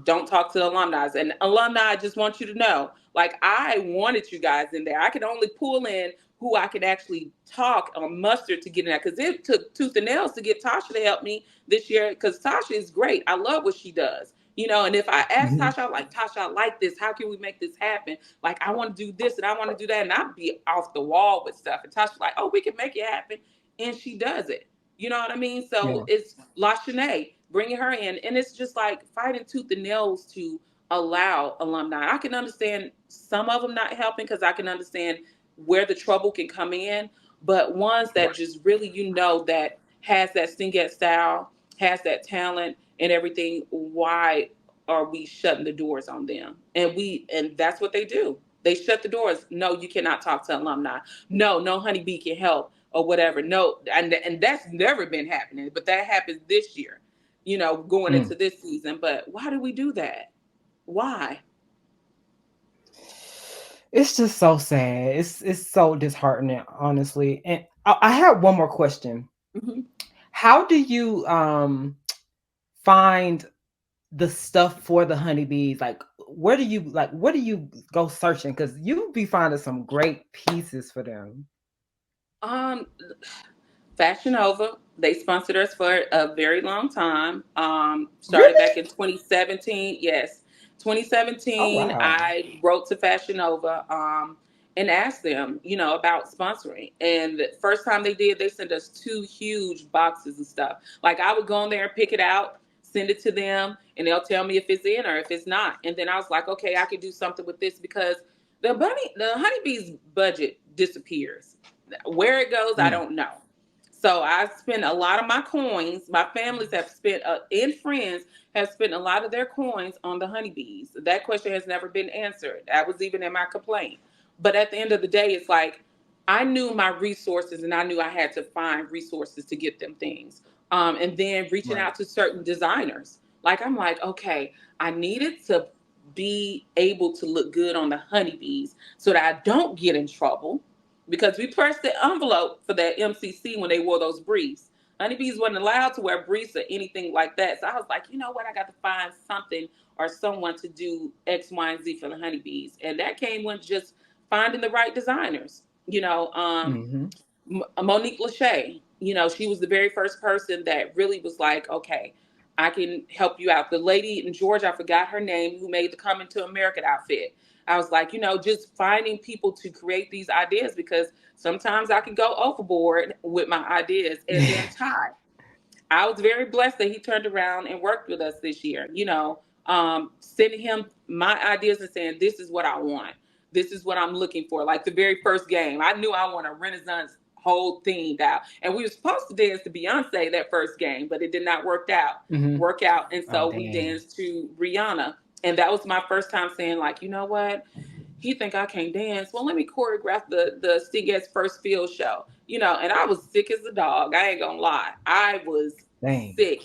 Speaker 2: Don't talk to the alumni. And alumni, I just want you to know, like I wanted you guys in there. I could only pull in who I could actually talk or muster to get in there. Because it took tooth and nails to get Tasha to help me this year. Because Tasha is great. I love what she does. And if I ask
Speaker 3: Hmm.
Speaker 2: Tasha, I'm like, Tasha, I like this. How can we make this happen? Like, I want to do this and I want to do that. And I'd be off the wall with stuff. And Tasha's like, oh, we can make it happen. And she does it. You know what I mean? So
Speaker 3: Yeah.
Speaker 2: it's LaShanae, bringing her in. And it's just like fighting tooth and nails to allow alumni. I can understand some of them not helping because I can understand where the trouble can come in. But ones that
Speaker 3: Right.
Speaker 2: just really, that has that Stingette style, has that talent and everything, why are we shutting the doors on them? And that's what they do. They shut the doors. No, you cannot talk to alumni. No, no honeybee can help or whatever. No, and that's never been happening, but that happens this year, going
Speaker 3: Mm.
Speaker 2: into this season. But why do we do that? Why?
Speaker 3: It's just so sad. It's so disheartening, honestly. And I have one more question.
Speaker 2: Mhm.
Speaker 3: How do you find the stuff for the honeybees? Like, where do you go searching? Because you be finding some great pieces for them.
Speaker 2: Um, Fashion Nova, they sponsored us for a very long time. Started
Speaker 3: Really?
Speaker 2: back in 2017. Yes,
Speaker 3: Oh
Speaker 2: 2017.
Speaker 3: wow.
Speaker 2: I wrote to Fashion Nova and asked them, about sponsoring. And the first time they did, they sent us two huge boxes of stuff. Like I would go in there and pick it out, send it to them, and they'll tell me if it's in or if it's not. And then I was like, okay, I could do something with this because the honeybees budget disappears. Where it goes, I
Speaker 3: Mm.
Speaker 2: don't know. So I spent a lot of my coins. My families have spent, and friends have spent a lot of their coins on the honeybees. That question has never been answered. That was even in my complaint. But at the end of the day, it's like I knew my resources and I knew I had to find resources to get them things. And then reaching
Speaker 3: Right.
Speaker 2: out to certain designers. Like I'm like, okay, I needed to be able to look good on the honeybees so that I don't get in trouble because we pressed the envelope for that MCC when they wore those briefs. Honeybees wasn't allowed to wear briefs or anything like that. So I was like, you know what? I got to find something or someone to do X, Y, and Z for the honeybees. And that came with just finding the right designers.
Speaker 3: Mm-hmm.
Speaker 2: Monique Lachey, she was the very first person that really was like, okay, I can help you out. The lady in Georgia, I forgot her name, who made the Coming to America outfit. I was like, just finding people to create these ideas because sometimes I can go overboard with my ideas. And then Ty, I was very blessed that he turned around and worked with us this year, sending him my ideas and saying, this is what I want. This is what I'm looking for. Like the very first game, I knew I want a Renaissance whole themed out. And we were supposed to dance to Beyonce that first game, but it did not
Speaker 3: Hmm.
Speaker 2: work out. And
Speaker 3: Oh,
Speaker 2: so we
Speaker 3: damn.
Speaker 2: danced to Rihanna. And that was my first time saying, like, you know what? He think I can't dance. Well, let me choreograph the Stingettes first field show. And I was sick as a dog. I ain't gonna lie. I was
Speaker 3: Dang.
Speaker 2: sick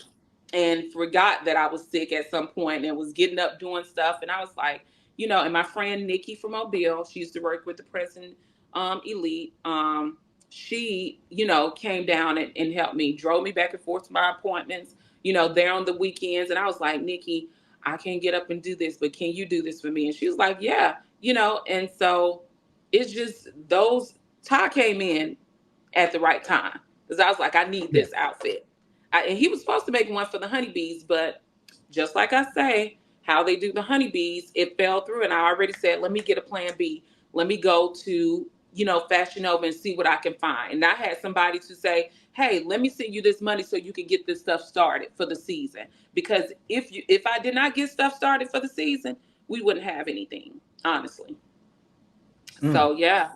Speaker 2: and forgot that I was sick at some point and was getting up doing stuff. And I was like, and my friend Nikki from Mobile, she used to work with the Preston Elite. She, came down and helped me, drove me back and forth to my appointments, there on the weekends. And I was like, Nikki, I can't get up and do this, but can you do this for me? And she was like, yeah, and so it's just those Ty came in at the right time because I was like, I need
Speaker 3: Yeah.
Speaker 2: this outfit. And he was supposed to make one for the honeybees, but just like I say, how they do the honeybees, it fell through. And I already said, let me get a plan B. Let me go to, Fashion Nova and see what I can find. And I had somebody to say, hey, let me send you this money so you can get this stuff started for the season. Because if I did not get stuff started for the season, we wouldn't have anything, honestly.
Speaker 3: Mm.
Speaker 2: So yeah,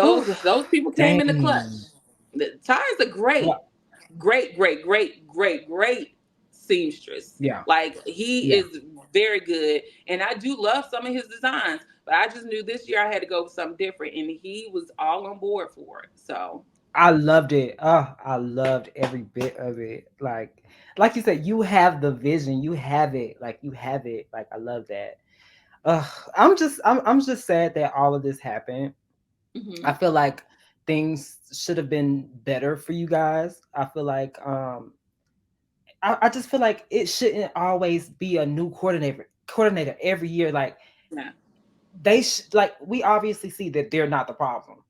Speaker 3: Whew.
Speaker 2: those people came in the clutch.
Speaker 3: Dang.
Speaker 2: Ty is a great,
Speaker 3: Well,
Speaker 2: great, great, great, great, great seamstress.
Speaker 3: yeah.
Speaker 2: Like he
Speaker 3: Yeah.
Speaker 2: is very good, and I do love some of his designs. But I just knew this year I had to go with something different, and he was all on board for it. So
Speaker 3: I loved it. I loved every bit of it. Like you said, you have the vision. You have it. Like you have it. Like I love that. Uh, I'm just sad that all of this happened. I
Speaker 2: hmm
Speaker 3: feel like things should have been better for you guys. I feel like I just feel like it shouldn't always be a new coordinator every year. Like
Speaker 2: yeah,
Speaker 3: like we obviously see that they're not the problem.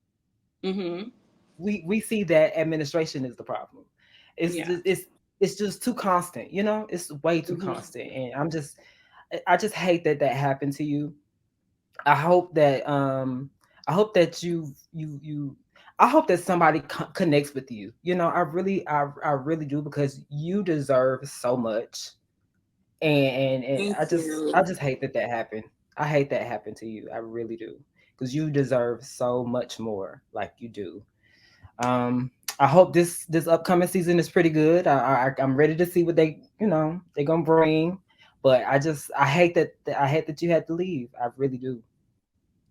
Speaker 2: hmm
Speaker 3: We see that administration is the problem. It's
Speaker 2: yeah,
Speaker 3: just it's just too constant, you know? It's way too
Speaker 2: hmm
Speaker 3: constant. And I just hate that that happened to you. I hope that I hope that you I hope that somebody connects with you. You know, I really do because you deserve so much. And
Speaker 2: thank
Speaker 3: I
Speaker 2: you.
Speaker 3: just hate that that happened. I hate that happened to you. I really do. Cuz you deserve so much more like you do. I hope this upcoming season is pretty good. I'm ready to see what they're gonna bring. But I hate I hate that you had to leave. I really do.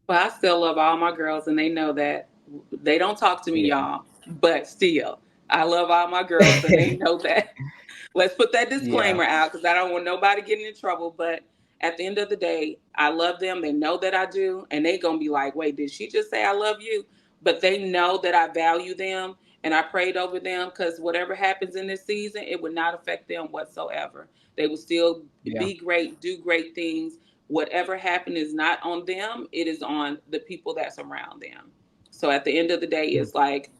Speaker 2: But I still love all my girls, and they know that. They don't talk to me,
Speaker 3: Yeah.
Speaker 2: y'all, but still, I love all my girls, and they know that. Let's put that
Speaker 3: Yeah.
Speaker 2: disclaimer out because I don't want nobody getting in trouble. But at the end of the day, I love them. They know that I do, and they gonna be like, "Wait, did she just say I love you?" But they know that I value them, and I prayed over them because whatever happens in this season, it would not affect them whatsoever. They will still
Speaker 3: Yeah.
Speaker 2: be great, do great things. Whatever happened is not on them; it is on the people that surround them. So at the end of the day,
Speaker 3: Mm.
Speaker 2: it's like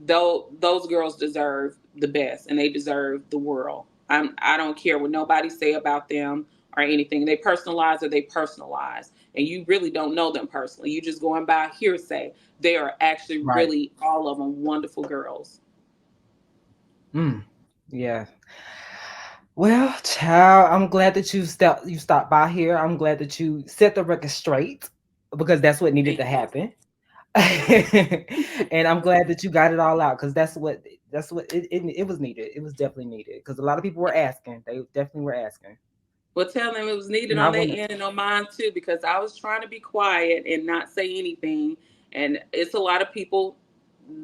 Speaker 2: though those girls deserve the best and they deserve the world. I don't care what nobody say about them or anything. They personalize or they personalize. And you really don't know them personally. You just going by hearsay. They are actually
Speaker 3: Right.
Speaker 2: really all of them wonderful girls.
Speaker 3: Mm. Yeah. Well, child, I'm glad that you stopped by here. I'm glad that you set the record straight because that's what needed
Speaker 2: Thank
Speaker 3: to
Speaker 2: you.
Speaker 3: happen. And I'm glad that you got it all out because that's what it was needed. It was definitely needed because a lot of people were asking. They definitely were asking,
Speaker 2: Well, tell them it was needed
Speaker 3: and I
Speaker 2: on their
Speaker 3: want to.
Speaker 2: end and on mine too, because I was trying to be quiet and not say anything. And it's a lot of people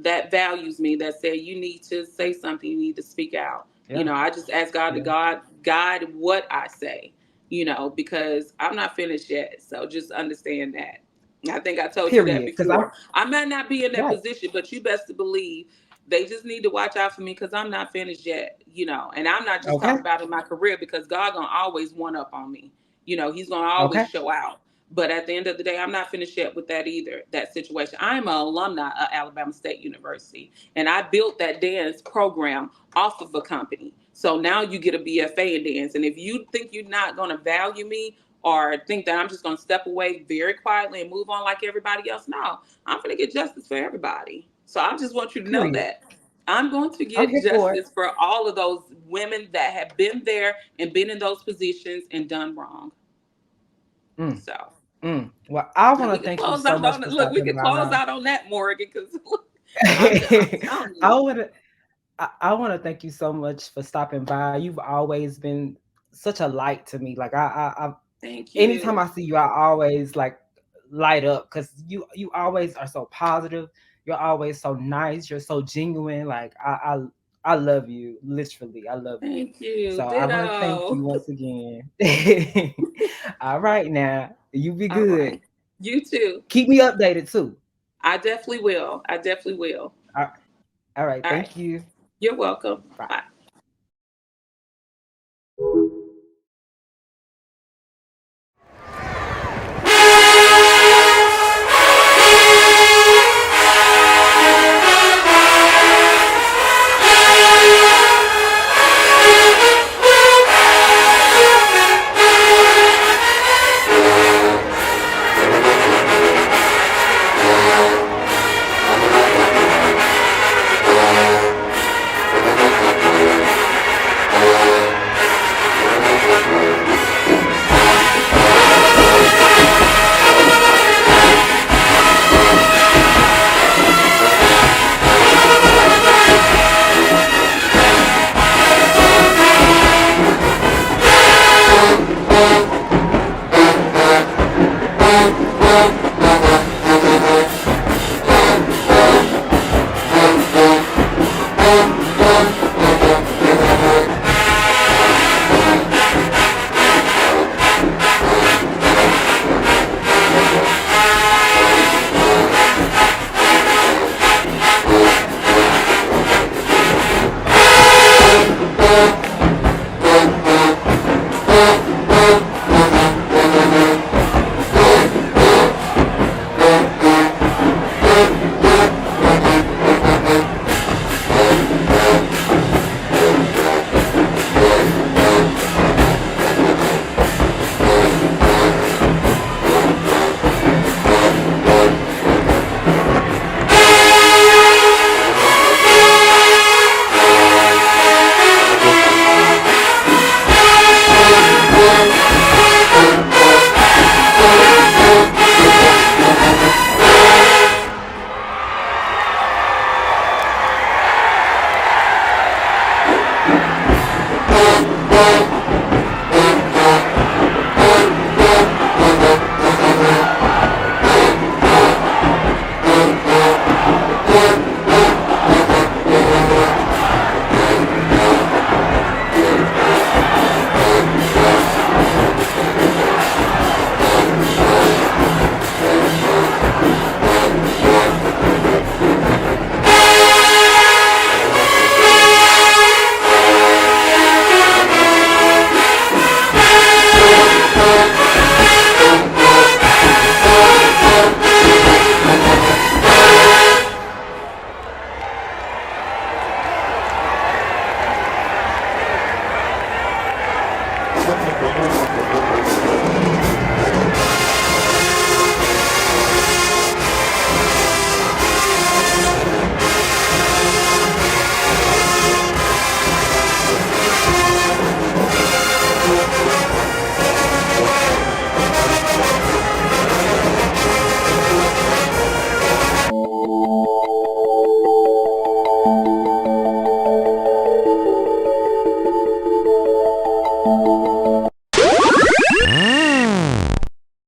Speaker 2: that values me that say you need to say something, you need to speak out.
Speaker 3: Yeah,
Speaker 2: I just ask God to
Speaker 3: yeah.
Speaker 2: guide what I say, because I'm not finished yet. So just understand that. I think I told you that
Speaker 3: Period. Because I'm
Speaker 2: before. I might not be in that
Speaker 3: right.
Speaker 2: position, but you best to believe they just need to watch out for me because I'm not finished yet, And I'm not just
Speaker 3: Okay.
Speaker 2: talking about in my career because God gonna always one up on me. He's gonna always
Speaker 3: Okay.
Speaker 2: show out. But at the end of the day, I'm not finished yet with that either, that situation. I'm an alumni of Alabama State University, and I built that dance program off of a company. So now you get a BFA in dance. And if you think you're not going to value me or think that I'm just going to step away very quietly and move on like everybody else, no, I'm going to get justice for everybody. So I just want you to know
Speaker 3: Period.
Speaker 2: that. I'm going to
Speaker 3: I'm
Speaker 2: get
Speaker 3: here for it.
Speaker 2: justice for all of those women that have been there and been in those positions and done wrong.
Speaker 3: Mm,
Speaker 2: So
Speaker 3: well, I
Speaker 2: now
Speaker 3: want
Speaker 2: we
Speaker 3: to
Speaker 2: can
Speaker 3: thank you
Speaker 2: close
Speaker 3: so
Speaker 2: out
Speaker 3: much
Speaker 2: on
Speaker 3: for
Speaker 2: it. Look, we
Speaker 3: stopping
Speaker 2: can close
Speaker 3: by.
Speaker 2: out on that, Morgan, because I'm
Speaker 3: I
Speaker 2: telling you.
Speaker 3: I want to thank you so much for stopping by. You've always been such a light to me. Like
Speaker 2: Thank
Speaker 3: anytime I
Speaker 2: you.
Speaker 3: see you, I always like light up because you always are so positive. You're always so nice. You're so genuine. Like I love you. Literally, I love you.
Speaker 2: Thank you.
Speaker 3: So I want to thank
Speaker 2: Ditto.
Speaker 3: you once again. All right, now you be
Speaker 2: All
Speaker 3: good.
Speaker 2: right. You too.
Speaker 3: Keep me updated too.
Speaker 2: I definitely will. I definitely will.
Speaker 3: All all right.
Speaker 2: All right.
Speaker 3: Thank you.
Speaker 2: You're welcome.
Speaker 3: Bye.
Speaker 2: Bye.